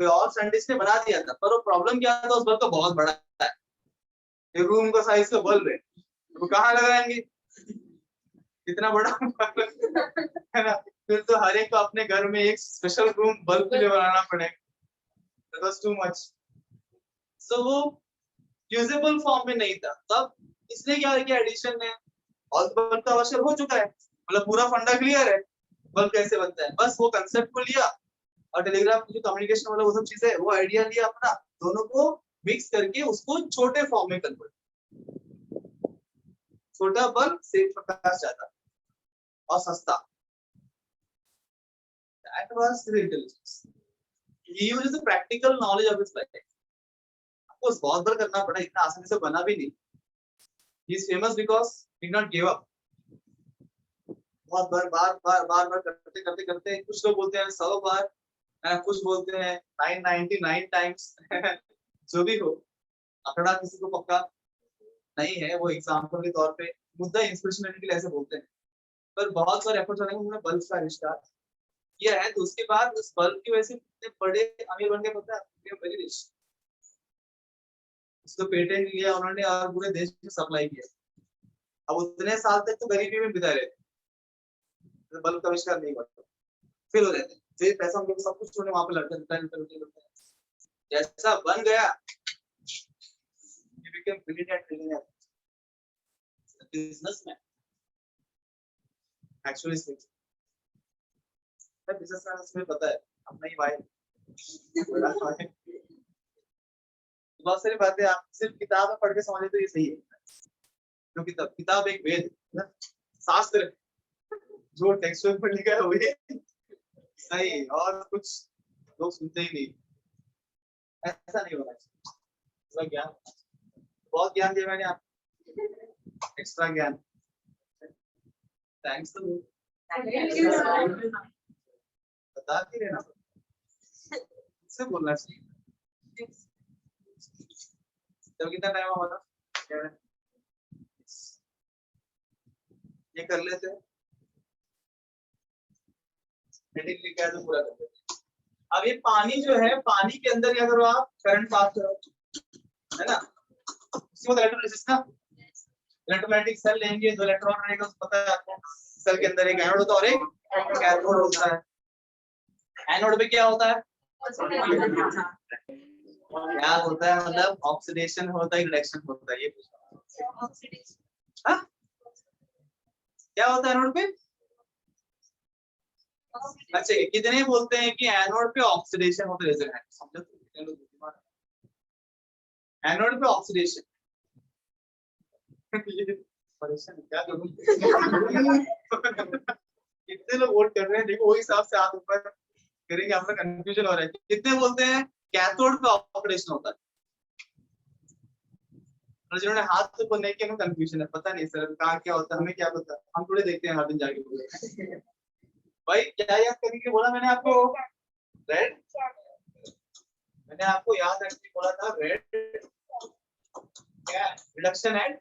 कोई और साइंटिस्ट ने बना दिया था, पर वो प्रॉब्लम क्या था, उस बल्ब का बहुत बड़ा है, एक रूम का साइज का बल्ब है, वो कहाँ लगाएंगे इतना बड़ा है ना। फिर तो हर एक को अपने घर में एक स्पेशल रूम बल्ब के लिए बनाना पड़ेगा, that was too much। So वो यूजेबल फॉर्म में नहीं था तब, इसलिए क्या किया एडिशन ने, और बल्ब का आविष्कार हो चुका है, मतलब पूरा फंडा क्लियर है, बल्ब कैसे बनता है, बस वो कंसेप्ट को लिया और टेलीग्राफ जो कम्युनिकेशन वाला वो सब चीजें, वो आइडिया लिया अपना, दोनों को मिक्स करके उसको छोटे फॉर्म में कन्वर्ट, छोटा बल्ब से प्रकाश ज्यादा और सस्ता। That was his intelligence. He used the practical knowledge of his life. आपको बहुत बार करना पड़ा, इतना आसानी से बना भी नहीं। He is famous because he did not give up. बहुत बार करते करते करते, कुछ लोग बोलते हैं 100 बार, कुछ बोलते हैं 999 टाइम्स जो भी हो, आंकड़ा किसी को पक्का नहीं है, वो एग्जाम्पल के तौर पे मुद्दा इंस्पिरेशन लेने के लिए ऐसे बोलते हैं, पर बहुत सारे एफर्ट्स लगे, उन्होंने बल्ब का आविष्कार किया है। तो उसके बाद उस बल्ब की वजह से इतने बड़े अमीर बन गए, पता है, उसको पेटेंट लिया उन्होंने और पूरे देश में सप्लाई किया। अब उतने साल तक तो गरीबी में बिता रहे थे, तो बल्ब का आविष्कार नहीं हुआ, फिर हो रहे थे, फिर पैसा हम लोग सब कुछ छोड़ने वहां पे लड़ते जैसा बन गया, he became billionaire, businessman actually speaking। Businessman उसमें पता है अपना ही भाई बहुत सारी बातें आप सिर्फ किताब में पढ़ के समझे तो ये सही है, क्योंकि किताब एक वेद है, शास्त्र जो टेक्स्ट बुक में लिखा है वही सही, और कुछ लोग सुनते ही नहीं। ऐसा नहीं होना चाहिए। थोड़ा ज्ञान, बहुत ज्ञान दिया मैंने आपको, एक्स्ट्रा ज्ञान। थैंक्स तो बता के रहना, इससे बोलना चाहिए। तो कितना टाइम हमारा ये कर लेते हैं, मीटिंग लिखा है तो पूरा कर लेते हैं। अब ये पानी जो है, पानी के अंदर क्या करो आप, करंट पास करो, है ना, इसके बाद इलेक्ट्रोलिसिस ना, इलेक्ट्रोमैग्नेटिक सेल लेंगे, दो इलेक्ट्रॉन रहेगा, उसको पता है आपको, सेल के अंदर एक एनोड होता है और एक कैथोड होता है। एनोड पे क्या होता है, क्या होता है, मतलब ऑक्सीडेशन होता है, रिडक्शन होता है, ये हाँ? क्या होता है एनोड पे? अच्छा, कितने बोलते हैं कि एनोड पे ऑक्सीडेशन होता है, समझो तो, एनोड पे ऑक्सीडेशन परेशान क्या करूं कितने लोग वोट कर रहे हैं, देखो वही हिसाब से हाथ ऊपर करेंगे, आपका कंफ्यूजन हो रहा है। कितने बोलते हैं कैथोड पे ऑक्सीडेशन होता है, और जिन्होंने हाथ ऊपर नहीं किया, कंफ्यूजन है, पता नहीं सर कहाँ क्या होता है, हमें क्या पता, हम थोड़े देखते हैं हर दिन जाके भाई क्या याद करेंगे, बोला मैंने आपको रेड, मैंने आपको याद रखने बोला था, रेड क्या रिडक्शन एंड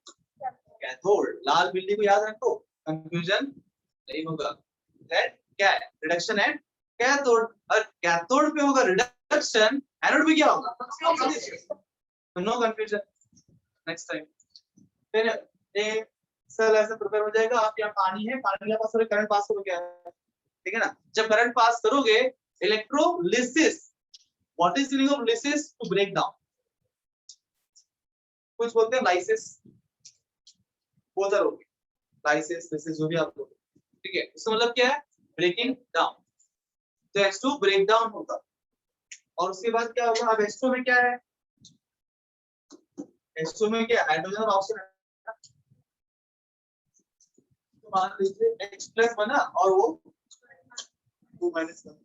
कैथोड, लाल बिल्ली को याद रखो, कंफ्यूजन नहीं होगा। रेड क्या है, रिडक्शन एंड कैथोड, और कैथोड पे होगा रिडक्शन, एनोड पे क्या होगा, नो कंफ्यूजन। नेक्स्ट टाइम फिर एक सेल ऐसे प्रिपेयर हो जाएगा, आप यहाँ पानी है, पानी के पास करंट पास करो, क्या है, ठीक है ना, जब करंट पास करोगे, electrolysis, what is meaning of lysis, to break down, कुछ बोलते हैं लाइसिस, बोलते रहोगे लाइसिस, लिसिस जो भी आप बोलो, ठीक है, इसका मतलब क्या है, ब्रेकिंग डाउन, तो H2 ब्रेक डाउन होगा, और उसके बाद क्या होगा, अब H2 में क्या है, H2 में क्या हाइड्रोजन और ऑक्सीजन है, तो मान लीजिए H प्लस बना और वो 2 माइनस बना,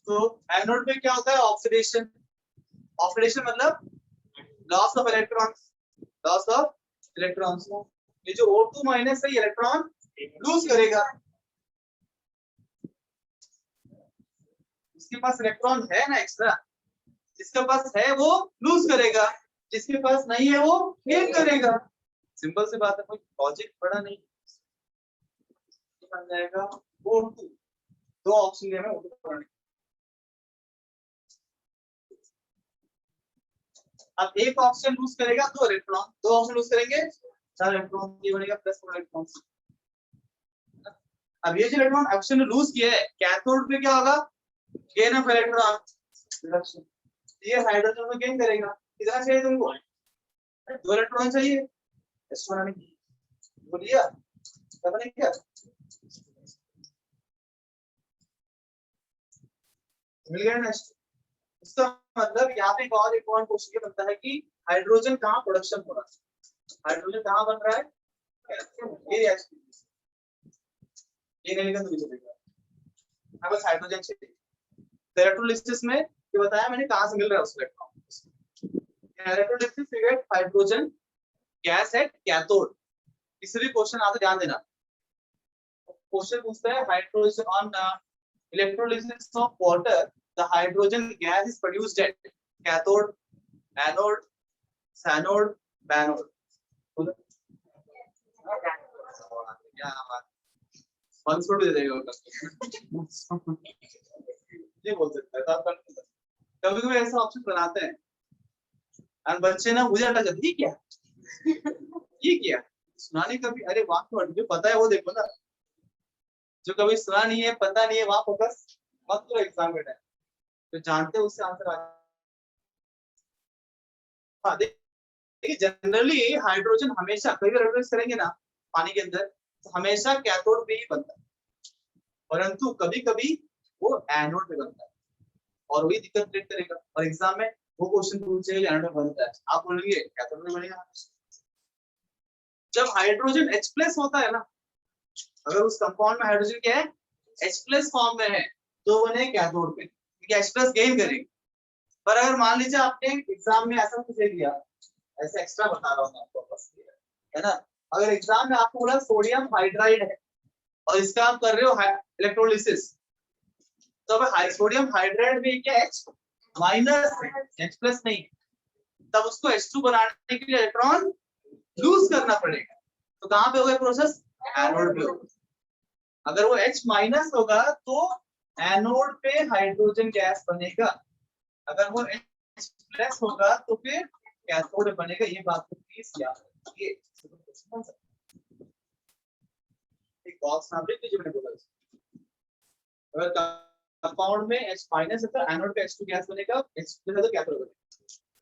तो एनोड में क्या होता है, ऑक्सीडेशन, ऑक्सीडेशन मतलब loss of electrons, loss of electrons, ये जो O2 माइनस है, इलेक्ट्रॉन लूज करेगा, उसके पास इलेक्ट्रॉन है ना एक्स्ट्रा, जिसके पास है वो लूज करेगा, जिसके पास नहीं है वो गेन करेगा, सिंपल सी बात है, कोई लॉजिक बड़ा नहीं, बन जाएगा O2, दो ऑक्सीजन है, अब एक ऑक्सीजन लूज करेगा, दो इलेक्ट्रॉन, दो ऑक्सीजन लूज करेंगे 4 इलेक्ट्रॉन, ये बनेगा प्लस 4 इलेक्ट्रॉन। अब ये जो इलेक्ट्रॉन ऑक्सीजन ने लूज किया है, कैथोड पे क्या होगा, गेन ऑफ इलेक्ट्रॉन, रिडक्शन, ये हाइड्रोजन में गेन करेगा, कितना चाहिए तुमको, 2 इलेक्ट्रॉन चाहिए, S1 आने की बोलिए, पता नहीं क्या मिल गया ना। इसका मतलब यहाँ पे एक और इम्पोर्टेंट क्वेश्चन ये बनता है कि हाइड्रोजन कहाँ प्रोडक्शन हो रहा है, हाइड्रोजन कहाँ बन रहा है, ये रिएक्शन, ये नहीं लिखा तो नीचे लिखा, बस हाइड्रोजन चाहिए, इलेक्ट्रोलिसिस में ये बताया मैंने कहाँ से मिल रहा है उस electron, electrolysis you get hydrogen gas at cathode, किसी भी क्वेश्चन आता ध्यान देना, क्वेश्चन पूछता है hydrogen on electrolysis of water, the hydrogen gas is produced at cathode, anode, synode, banode. Answer दे देगा ये बोल सकता है, कभी कभी ऐसा ऑप्शन बनाते हैं और बच्चे ना मुझे अटक जाते, ये क्या सुनाने कभी, अरे वहां जो पता है वो देखो ना, जो कभी सुना नहीं है, पता नहीं है, वहां फोकस मत करो एग्जाम के टाइम, तो जानते हो उससे आंसर आ, हाँ देखिए जनरली हाइड्रोजन हमेशा कभी भी रिएक्ट करेंगे ना पानी के अंदर, तो हमेशा कैथोड पे ही बनता है, परंतु कभी कभी वो एनोड पे बनता है, और वही दिक्कत क्रिएट करेगा, और एग्जाम में वो क्वेश्चन पूछे एनोड में बनता है, आप बोलेंगे कैथोड में बनेगा, जब हाइड्रोजन H+ होता है ना, अगर उस कंपाउंड में हाइड्रोजन क्या है H+ फॉर्म में है, तो बने कैथोड पे, H प्लस गेन करेगी। पर अगर मान लीजिए आपने एग्जाम में ऐसा कुछ दे दिया, ऐसे एक्स्ट्रा बता रहा हूँ आपको बस, है ना, अगर एग्जाम में आपको बोला सोडियम हाइड्राइड है और इसका आप कर रहे हो इलेक्ट्रोलिसिस, तो अब सोडियम हाइड्राइड में क्या H माइनस है, H प्लस नहीं, तब उसको H2 बनाने के लिए इलेक्ट्रॉन लूज करना पड़ेगा। तो कहां पे होगा प्रोसेस? एनोड पे होगा। अगर वो H माइनस होगा तो एनोड पे हाइड्रोजन गैस बनेगा, अगर वो H प्लस होगा तो फिर कैथोड बनेगा। ये बात को प्लीज याद रखिए। एक बॉक्स ना ब्रेक कीजिए, मैंने बोला अगर कंपाउंड में H माइनस है तो एनोड पे H2 गैस बनेगा, H प्लस है तो कैथोड बनेगा,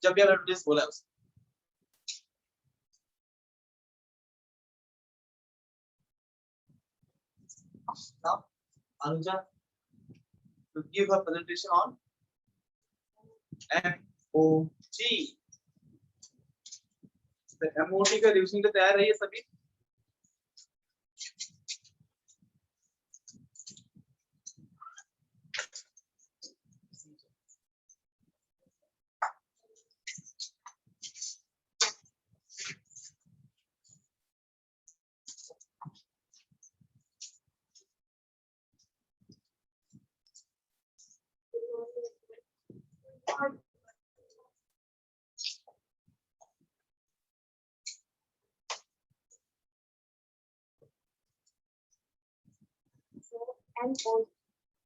जब भी आपने बोला है उसको। Now, Anuja, to give her presentation on MOT. तो MOT का रिविजन तो तैयार रहिए सभी।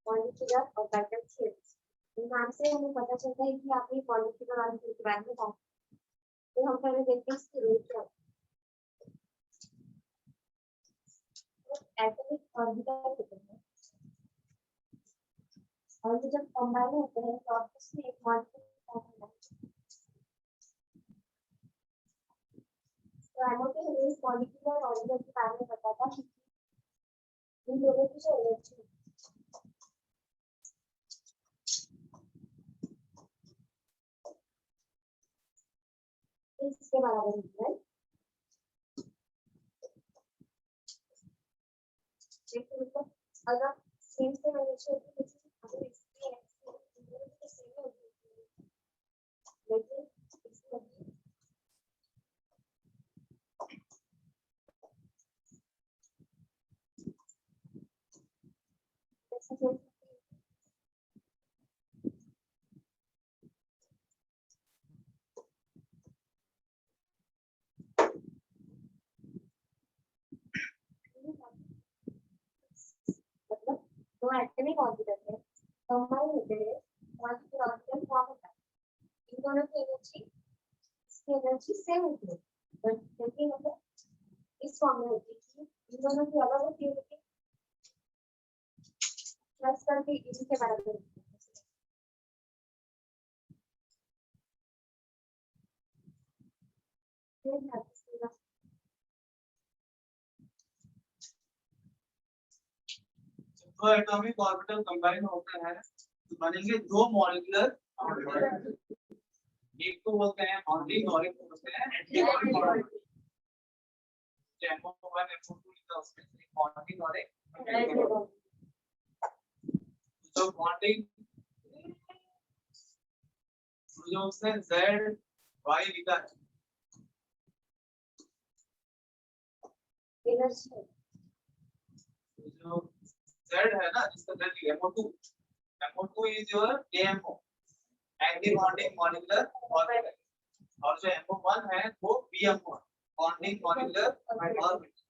Molecular orbital shapes. नाम से हमें पता चलता है कि आपने मॉलिक्यूलर ऑर्बिटल के बारे में बात की। तो हम पहले देखते हैं इसकी रूट क्या है। एटॉमिक ऑर्बिटल होते हैं और ये जब कंबाइन होते हैं तो आपस में एक मॉलिक्यूल फॉर्म होता है। तो एमओ के हमें इस मॉलिक्यूलर ऑर्बिटल के बारे में पता था कि इन दोनों की जो एनर्जी इसके बराबर होती है। मतलब अगर सेम से एनर्जी होती है तो इसकी एनर्जी सेम होती है, लेकिन इसमें ऐसा मतलब दो एटॉमिक ऑर्बिटल है कंबाइन होते हैं, मॉलिक्यूलर ऑर्बिटल फॉर्म होता है। इन दोनों की एनर्जी इसकी एनर्जी सेम होती है, बट लेकिन मतलब इस फॉर्म में होती है कि इन दोनों की अलग होती है लेकिन प्लस करके इनके बराबर होती है। दो एटॉमिक ऑर्बिटल कंबाइन होते हैं तो बनेंगे दो मॉलिक्यूलर ऑर्बिटल। एक को बोलते हैं बॉन्डिंग और एक को बोलते हैं एंटी बॉन्डिंग। MO1 MO2 लिखा उसमें से बॉन्डिंग और एक एंटी बॉन्डिंग। जो बॉन्डिंग जो उसने Z Y लिखा है, एनर्जी जो Z है ना, जिसका Z MO2 is your AMO, anti bonding molecular orbital, और जो MO1 है वो BMO, बॉन्डिंग मॉलिक्यूलर ऑर्बिटल।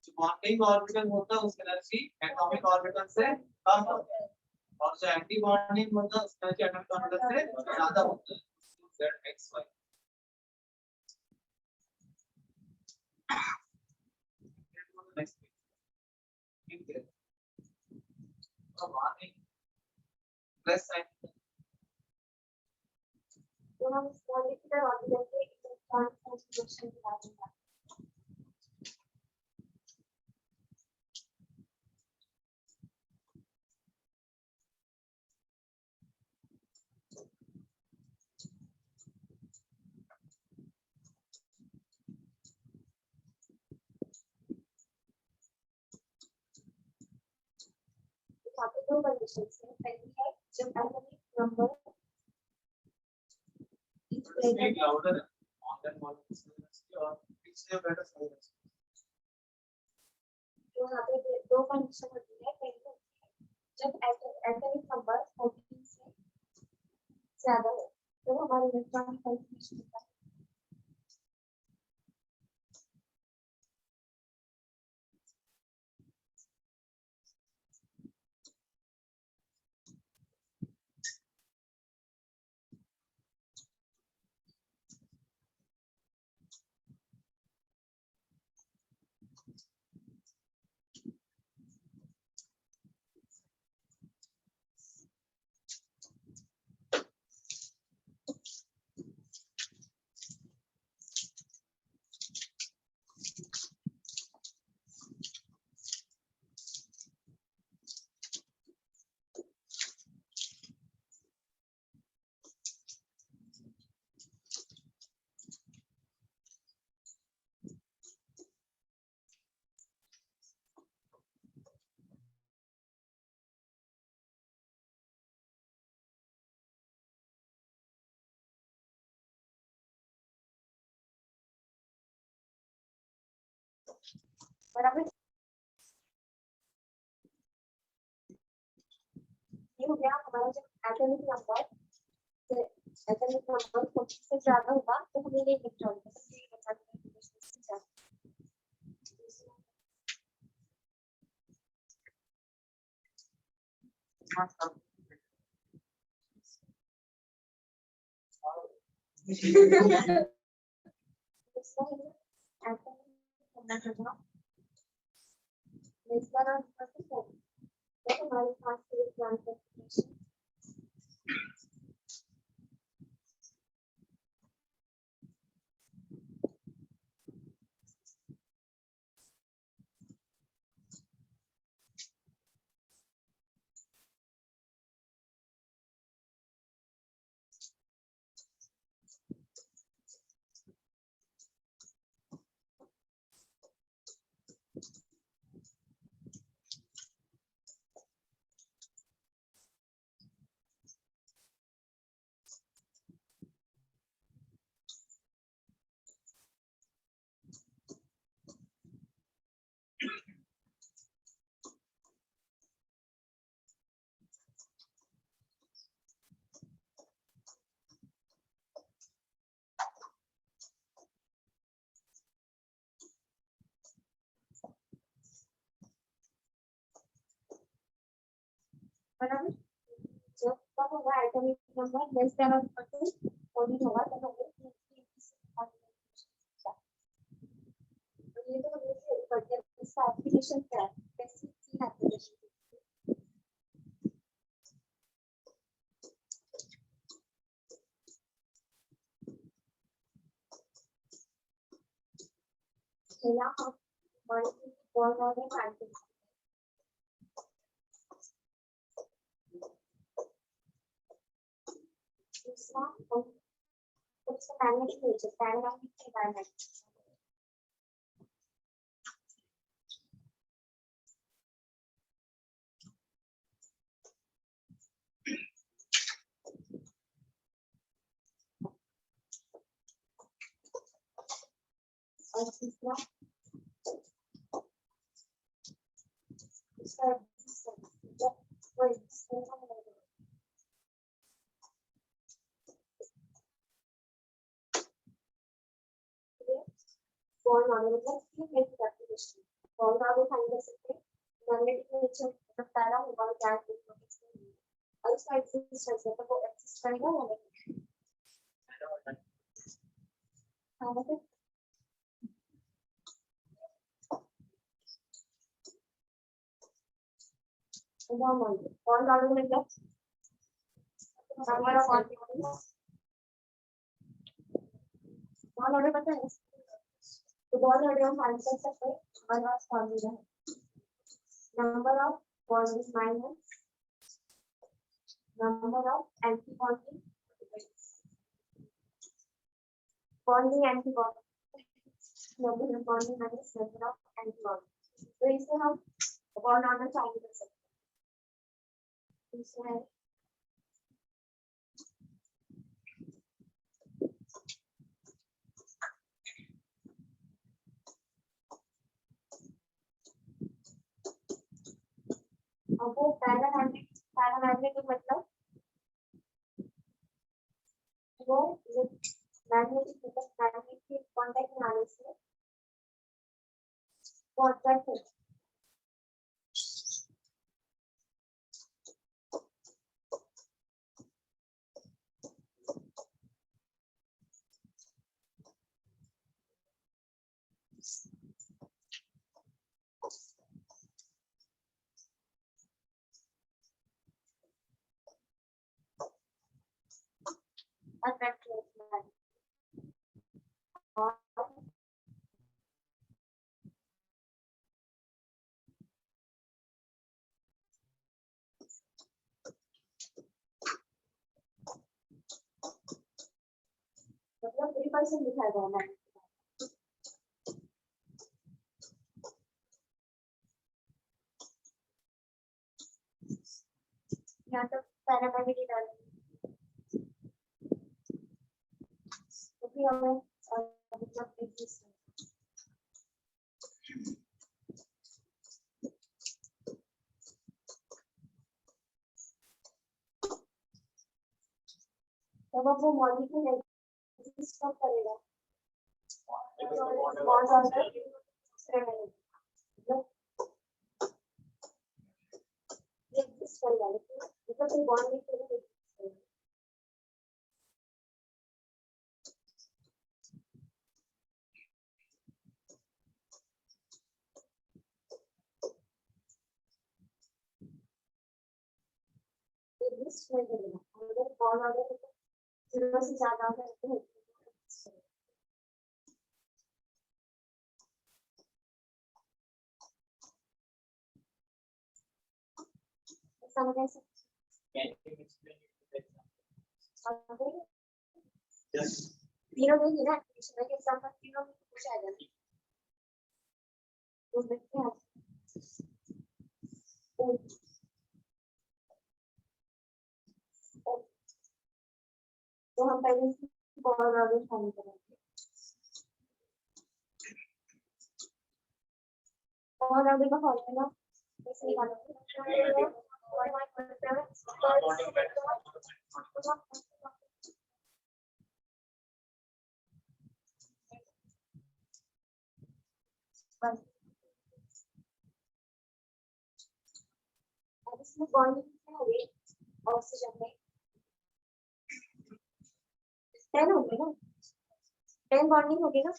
जो बॉन्डिंग ऑर्बिटल होता है उसकी एनर्जी एटॉमिक ऑर्बिटल से कम होता है, और जो एंटी बॉन्डिंग होता है उसकी एनर्जी एटॉमिक ऑर्बिटल से ज्यादा होता है। ZXY प्लस साइन तो हम इस मॉलिक्यूलर ऑर्बिटल के इलेक्ट्रॉन कॉन्फ़िगरेशन के बारे में बात दो कंडीशंस हैं। पहली है जब atomic number is greater Speak louder on that one or पिछले better silence. तो यहाँ पे दो कंडीशन होती है पहली जब atomic number 14 से ज्यादा हो तो हमारे इलेक्ट्रॉन कंफर्मेशन होता है बराबर ये हो गया हमारा जब atomic number 14 से ज्यादा होगा तो हमें ये इलेक्ट्रॉन हमारे पास बराबर जब तक होगा एटॉमिक नंबर लेस देन और इक्वल टू 14 होगा तब हमें ये तो हमने से पढ़ लिया इसका एप्लीकेशन क्या है कैसे की एप्लीकेशन पहला हम बॉन्ड और एटॉमिक दूसरा उसका मैग्नेटिक नेचर पैरामैग्नेटिक एनवायरनमेंट और तीसरा उसका जब कोई बॉन्ड और मतलब की नेचर एप्लीकेशन बॉन्ड और फाइंड कर सकते हैं मैग्नेटिक नेचर मतलब पैरा होगा गैस इलेक्ट्रॉनिक्स में और उसका एक्सिस्टेंस है तो वो एक्सिस्ट करेगा या नहीं हाँ मतलब बॉन्ड और मतलब नंबर ऑफ मॉलिक्यूल्स बॉन्ड और पता है तो बॉन्ड और हम फाइंड कर सकते हैं हमारे पास फॉर्मूला है number of bonds minus number of anti bonding anti bonding bonding minus number of anti bond तो इसे हम बॉन्ड ऑर्डर फाइंड कर सकते हैं दूसरा है अब वो पैरामैग्नेटिक मतलब वो मैग्नेटिक मतलब मैग्नेट के कांटेक्ट में आने से वो अट्रैक्ट होता है। अट्रैक्ट होता है और मतलब 3% दिखाएगा मैग्नेट यहाँ तक पैरामैग्नेटिक डालेंगे तो फिर हमें मतलब एग्जिस्ट तब अब वो मॉलिक्यूल एग्जिस्ट कब करेगा बॉन्ड ऑर्डर मतलब एग्जिस्ट करेगा लेकिन मतलब कोई बॉन्ड नहीं करेगा एग्जिस्ट नहीं करेगा अगर बॉन्ड ऑर्डर 0 से ज्यादा है तो समझ तीनों में ही ना इसमें के एग्जांपल तीनों में पूछा जाएगा तो देखते हैं तो हम पहले बॉन्ड ऑर्डर शामिल करेंगे बॉन्ड ऑर्डर का फॉर्मूला कैसे निकालेंगे अब इसमें बॉन्डिंग कितने हो गए ऑक्सीजन में 10 हो गए ना 10 बॉन्डिंग हो गई ना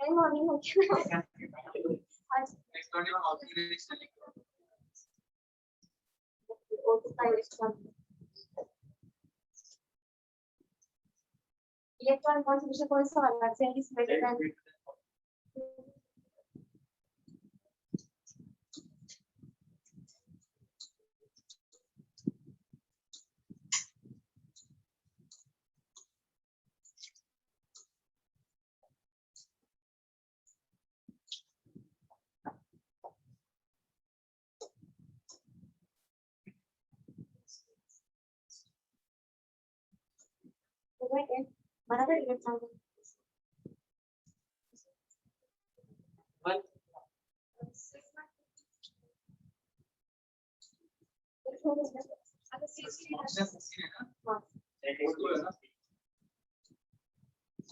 10 बॉन्डिंग हो गई इलेक्ट्रॉन कॉन्सेंट्रेशन कौन सा वाला है इसमें बराबर इलेक्ट्रॉन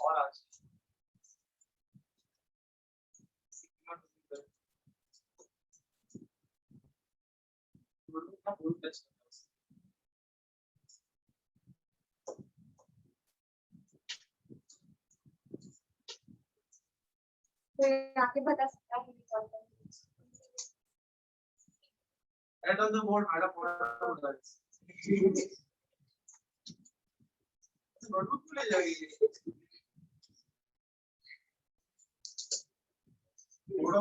और आज कोई आके बता सकता है Head on the board, madam. Notebook ले जाएगी थोड़ा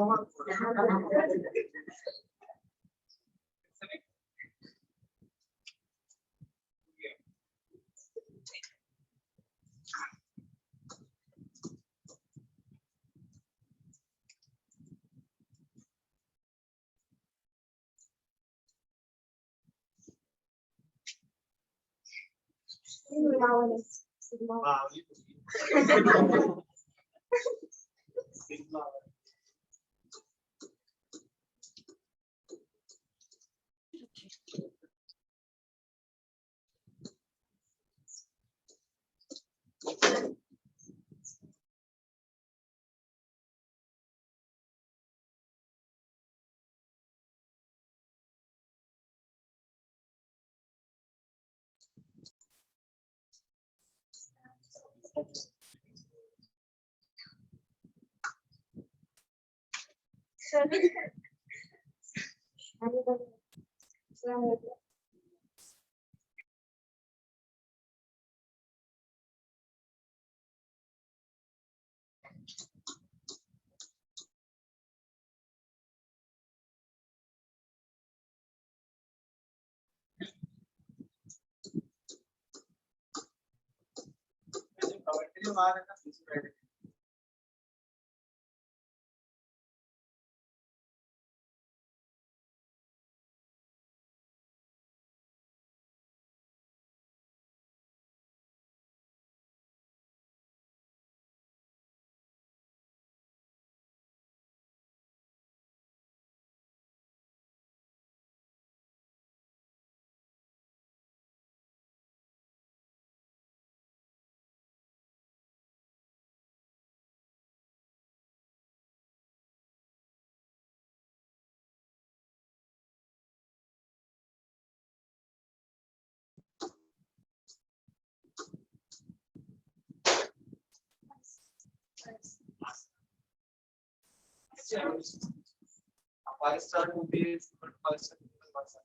5-star movies, but 5-star person.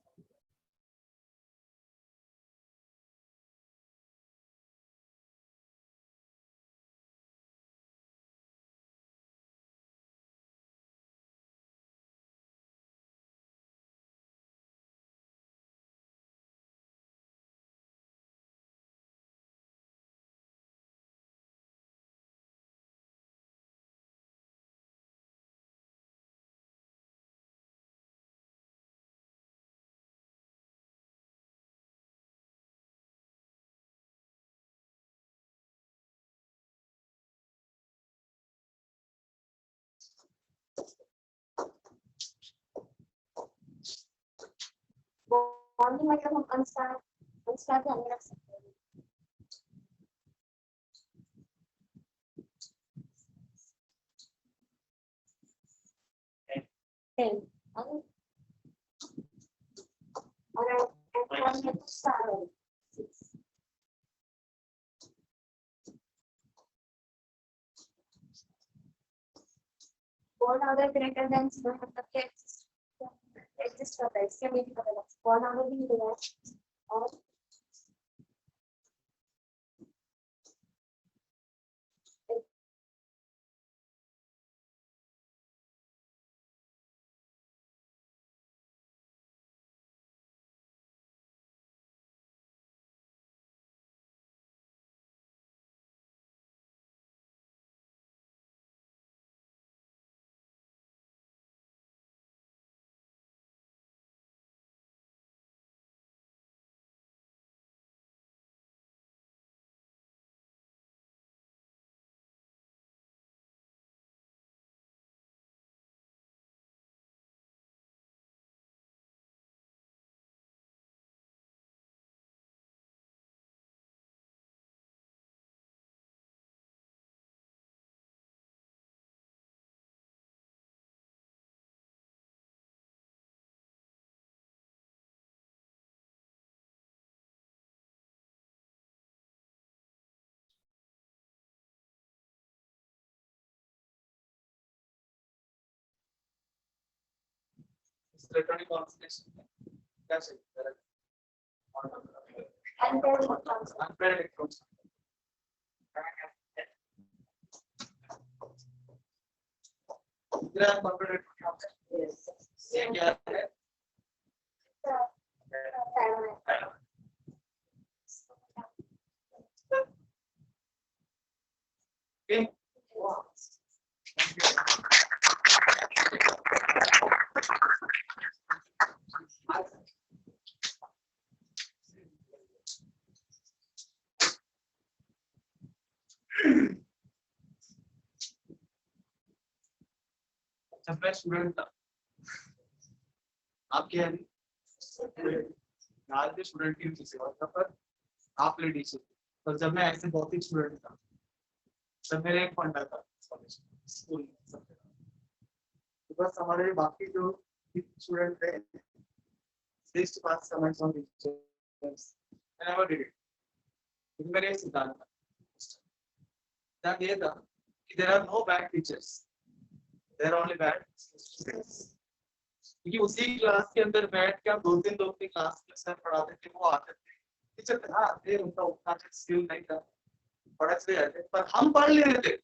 Bonding मतलब हम अनस्टार ध्यान में रख सकते हैं। और F1 में तो स्टार है 6। बॉन्ड अगर ग्रेटर देन 0 मतलब कि एग्जिस्ट करता है, इसके मीनिंग पता लगा। बॉन्ड अगर भी मिलेगा और इलेक्ट्रॉनिक कॉन्फिगरेशन क्या चाहिए अनपेयर्ड इलेक्ट्रॉन्स अनपेयर्ड इलेक्ट्रॉन्स इतना कंप्यूटर ये क्या है ओके जब मैं स्टूडेंट था, आप क्या है आज भी स्टूडेंट की टीचर होता पर आप ले टीचर, पर जब मैं ऐसे बहुत ही स्टूडेंट था तब मेरा एक फंडा था कॉलेज स्कूल में सब जगह। तो बस हमारे बाकी जो स्टूडेंट थे list pass comments on teachers I never did it. मेरे ये सिद्धांत था, सिद्धांत ये था कि there are no bad teachers, there are only bad students. क्योंकि उसी क्लास के अंदर बैठ के हम 2-3 लोग की क्लास में सर पढ़ाते थे, वो आते थे टीचर थे, हाँ थे, उनका उतना स्किल नहीं था, पढ़ा चले जाते, पर हम पढ़ ले रहे थे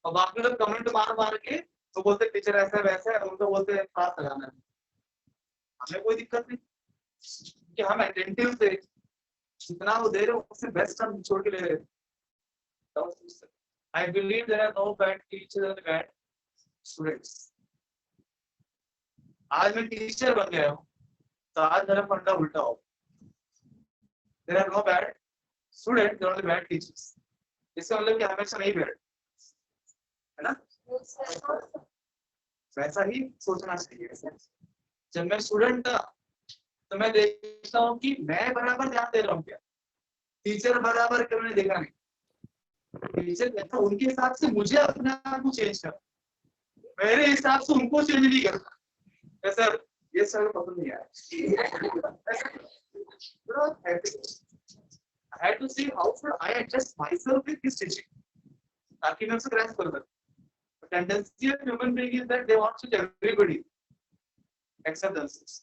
और बाकी लोग कमेंट मार मार के तो बोलते टीचर ऐसा वैसा है, उनको बोलते क्लास लगाना है। हमें कोई दिक्कत नहीं कि हम अटेंटिव थे, जितना वो दे रहे हो उससे बेस्ट हम छोड़ के ले रहे थे। I believe there are no bad teachers and bad students. आज मैं टीचर बन गया हूँ तो आज मेरा फंडा उल्टा हो, there are no bad student, there are only bad teachers. इसका मतलब कि हमेशा नहीं बैड है ना, वैसा ही सोचना चाहिए। जब मैं स्टूडेंट था तो मैं देखता हूँ कि मैं बराबर ध्यान दे रहा हूँ क्या, टीचर बराबर क्यों नहीं देखा नहीं। टीचर कहता उनके हिसाब से मुझे अपने आप को चेंज कर, मेरे हिसाब से उनको चेंज नहीं करता। सर ये सर पसंद नहीं आया। I had to see how should I adjust myself with this teaching ताकि मैं उसे ग्रैस्प कर सकूं। The tendency of human being is that they want to change everybody except themselves.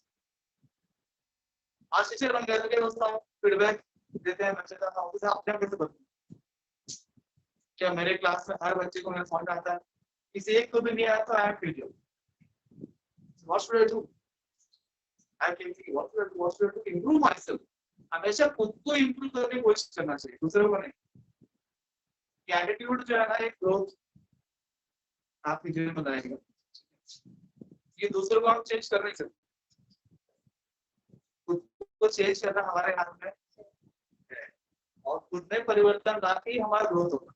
आज टीचर बन गया तो क्या होता है, फीडबैक देते हैं बच्चे का, उसे अपने आप कैसे बदलूं। क्या मेरे क्लास में हर बच्चे को मेरा फॉन्ट आता है, किसी एक को भी नहीं आता, I am failure. What should I do? I am thinking what should I do? What should I do to improve myself? हमेशा खुद को इम्प्रूव करने की कोशिश करना चाहिए, दूसरों को नहीं। ये एटीट्यूड जो है ना, एक ग्रोथ आपके जीवन में लाएगा। ये दूसरों को हम चेंज कर नहीं सकते, खुद को चेंज करना हमारे हाथ में है और खुद में परिवर्तन लाके ही हमारा ग्रोथ होगा।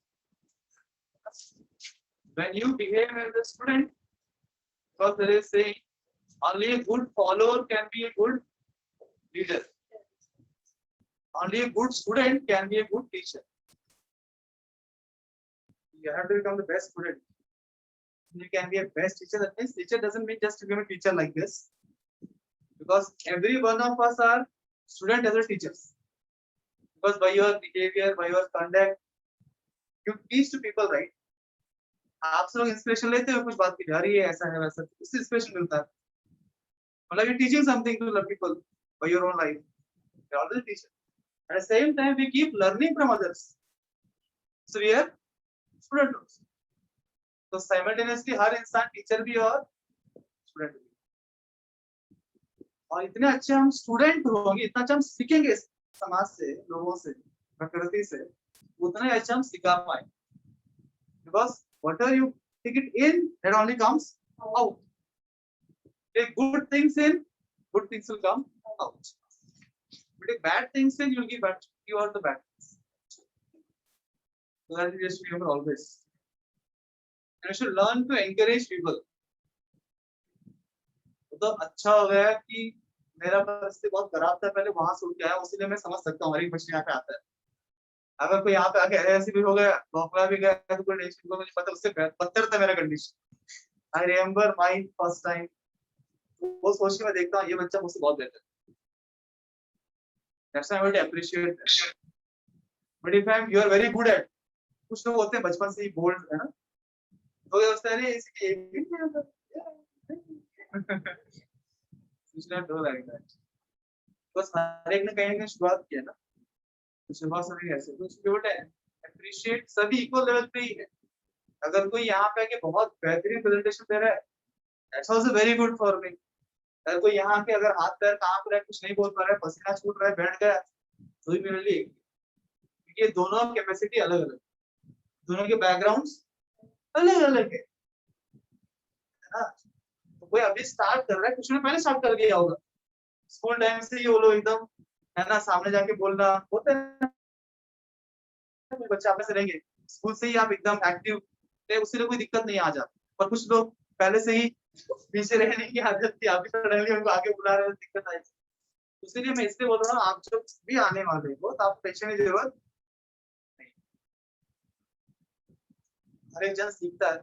When you behave as a student, because there is saying only a good follower can be a good leader. Only a good student can be a good teacher. You have to become the best student. You can be a best teacher. That means teacher doesn't mean just to become a teacher like this, because every one of us are student as a teachers. Because by your behavior, by your conduct, you teach to people, right? आप सब इंस्पिरेशन लेते हो कुछ बात की, यार ये ऐसा है वैसा, उससे इंस्पिरेशन मिलता है। मतलब you teaching something to the people by your own life. You are always a teacher. At the same time, we keep learning from others. So we are student also. तो simultaneously हर इंसान टीचर भी और स्टूडेंट भी। और इतने अच्छे हम स्टूडेंट होंगे, इतना अच्छा हम सीखेंगे समाज से, लोगों से, प्रकृति से, उतना ही अच्छा हम सिखा पाएंगे। Because whatever you take it in, that only comes out. Take good things in, good things will come out. But take bad things in, you'll give bad. You are the bad things. So that you just remember always. And you should learn to encourage people. तो अच्छा हो गया कि मेरा परिस्थिति बहुत खराब था पहले, वहां से उठ के आया, उसीलिए मैं समझ सकता हूँ हमारी बच्चे यहाँ पे आता है। अगर कोई यहाँ पे आके ऐसे भी हो गया, बौखला भी गया तो कोई टेंशन, मुझे पता उससे बदतर था मेरा condition. I remember my first time, वो सोच के मैं देखता हूँ ये बच्चा मुझसे बहुत बेहतर है। That's why I would appreciate that. But if you are very good at, कुछ लोग होते हैं बचपन से ही बोल्ड है ना, तो ये सोचते हैं इसकी एक भी नहीं आता। बस हर एक ने कहीं ना कहीं शुरुआत किया ना, तो शुरुआत सभी ऐसे तो अप्रिशिएट सभी इक्वल लेवल पे ही है। अगर कोई यहाँ पे आके बहुत बेहतरीन प्रेजेंटेशन दे रहा है, that's also very good for me. अगर कोई यहाँ के अगर हाथ पैर कांप रहा है, कुछ नहीं बोल पा रहा है, पसीना छूट रहा है, बैठ गया, तो भी मेरे लिए, क्योंकि ये दोनों कैपेसिटी अलग अलग, दोनों के बैकग्राउंड्स अलग अलग है ना। तो कोई अभी स्टार्ट कर रहा है, कुछ ने पहले स्टार्ट कर दिया होगा, स्कूल टाइम से ही वो लोग एकदम है ना, सामने जाके बोलना होता है, बच्चे आप में से रहेंगे, स्कूल से ही आप एकदम एक्टिव थे, उससे कोई दिक्कत नहीं आ जाती। पर कुछ लोग पहले से ही पीछे रहने की आदत थी, अभी सडनली उनको आगे बुला रहे हैं, दिक्कत आई। इसीलिए मैं इसलिए बोल रहा हूँ, आप जो भी आने वाले हो तो आप टेंशन की जरूरत नहीं। हर एक जन सीखता है,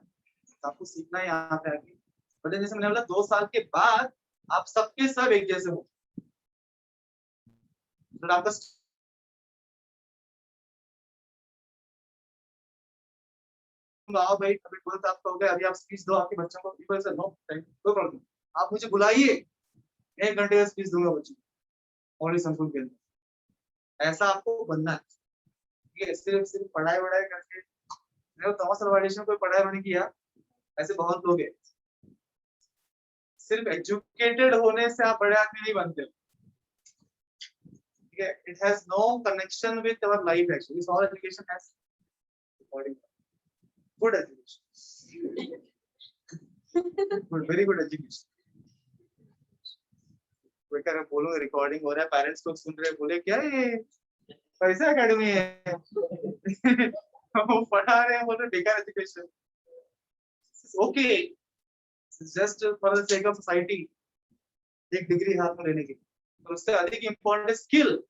आपको सीखना है यहाँ पे आके। बट जैसे मैंने बोला 2 साल के बाद आप सबके सब एक जैसे हो। तो आपका आओ भाई, अभी 12th आपका हो गया, अभी आप स्पीच दो आपके बच्चों को, पीपल से नो कोई प्रॉब्लम, आप मुझे बुलाइए, 1 घंटे का स्पीच दूंगा बच्चों को ओनली संकुल के अंदर। ऐसा आपको बनना है, ठीक है? सिर्फ सिर्फ पढ़ाई वढ़ाई करके, मेरे थॉमस अल्वा एडिसन कोई पढ़ाई नहीं किया, ऐसे बहुत लोग हैं। सिर्फ एजुकेटेड होने से आप बड़े आदमी नहीं बनते, ठीक है? It has no connection with our life actually, all education has good education, good, very good education. बेटा बोलो, रिकॉर्डिंग हो रहा है, पेरेंट्स लोग सुन रहे हैं, बोले क्या ये पैसा अकेडमी है वो पढ़ा रहे हैं, बोल रहे बेकार education. Okay, just for the sake of society, एक डिग्री हाथ में लेने की, तो उससे अधिक इम्पोर्टेंट स्किल।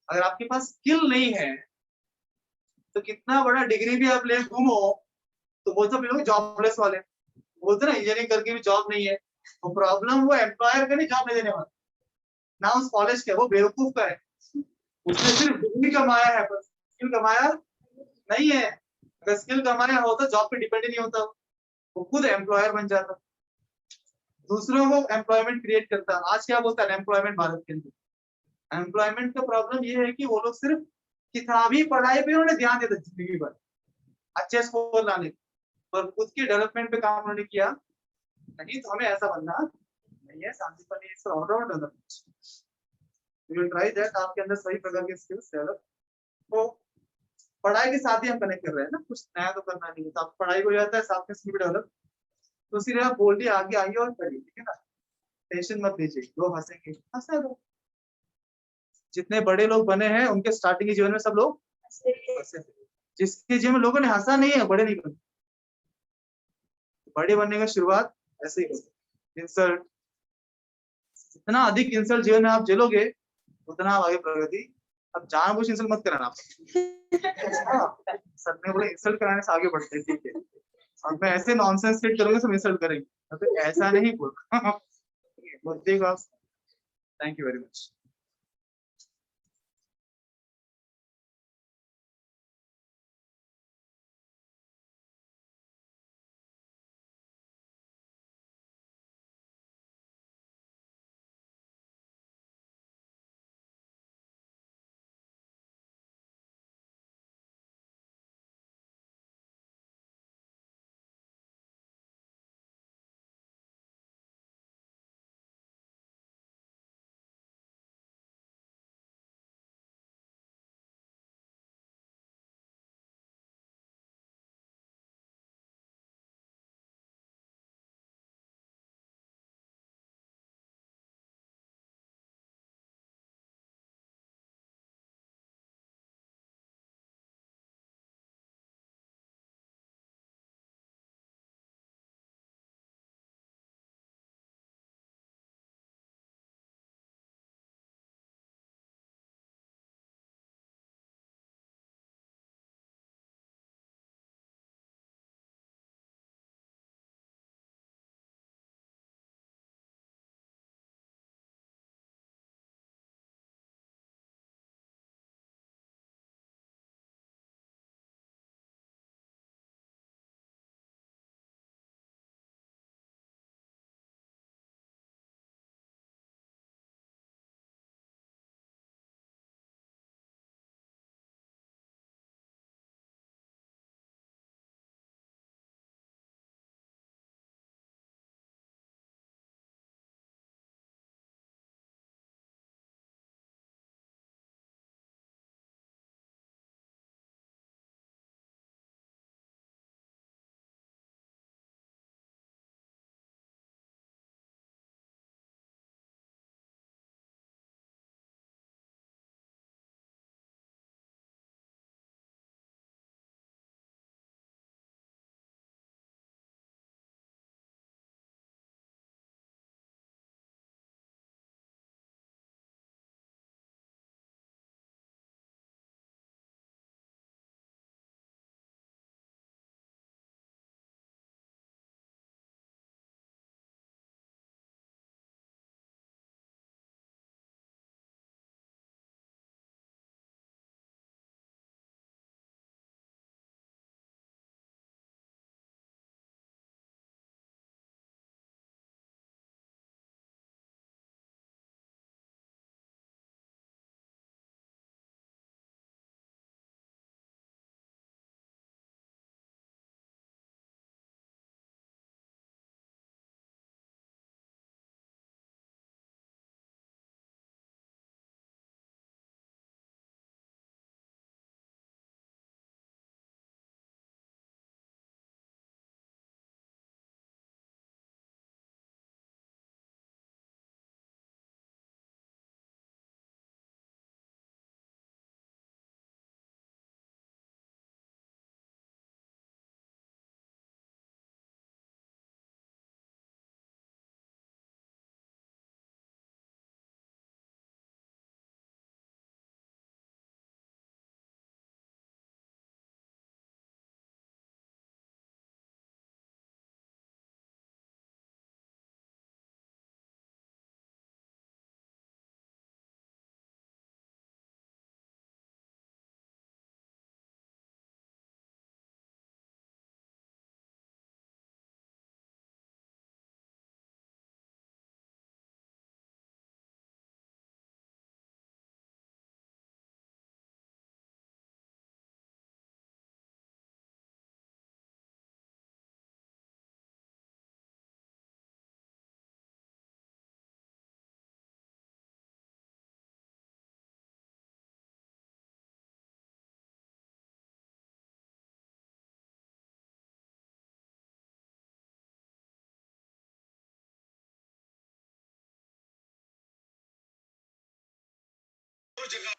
अगर आपके पास स्किल नहीं है तो कितना बड़ा डिग्री भी आप ले घूमो, तो वो सब लोग जॉबलेस वाले बोलते ना, इंजीनियरिंग करके भी जॉब नहीं है। वो प्रॉब्लम वो एम्प्लॉयर का नहीं, जॉब नहीं देने वाला, ना उस कॉलेज का, वो बेवकूफ का है। उसने सिर्फ डिग्री कमाया है, पर स्किल कमाया नहीं है। अगर स्किल कमाया होता, जॉब पे डिपेंड ही नहीं होता, वो खुद एम्प्लॉयर बन जाता, दूसरों को एम्प्लॉयमेंट क्रिएट करता। आज क्या बोलता है एम्प्लॉयमेंट भारत के अंदर? एम्प्लॉयमेंट का प्रॉब्लम ये है कि वो लोग सिर्फ किताबी पढ़ाई पे उन्होंने ध्यान देता जिंदगी भर, अच्छे स्कोर लाने, पर खुद के डेवलपमेंट पे काम उन्होंने किया नहीं। तो हमें ऐसा बनना नहीं है, शांतिपनी is all round development. You will try that, आपके अंदर सही प्रकार के स्किल्स डेवलप। तो पढ़ाई के साथ ही हम कनेक्ट कर रहे हैं ना, कुछ नया तो करना नहीं है, तो आप पढ़ाई हो जाता है, साथ में स्किल डेवलप। तो इसीलिए आप बोलिए, आगे आइए और करिए, ठीक है ना? टेंशन मत लीजिए, लोग हंसेंगे, हंसे दो। जितने बड़े लोग बने हैं उनके स्टार्टिंग के जीवन में सब लोग हंसे थे। जिसके जीवन में लोगों ने हंसा नहीं है, बड़े नहीं बने। बड़े बनने का शुरुआत ऐसे ही होती, इंसल्ट, जितना अधिक इंसल्ट जीवन में आप झेलोगे उतना आप आगे प्रगति। अब जानबूझ इंसल्ट मत कराना आप। हाँ, सर ने बोले इंसल्ट कराने से आगे बढ़ते हैं, ठीक है? अब मैं ऐसे नॉनसेंस क्रिएट करूंगा, सब इंसल्ट करेंगे, तो ऐसा नहीं बोल बोलते। Thank you very much. जगह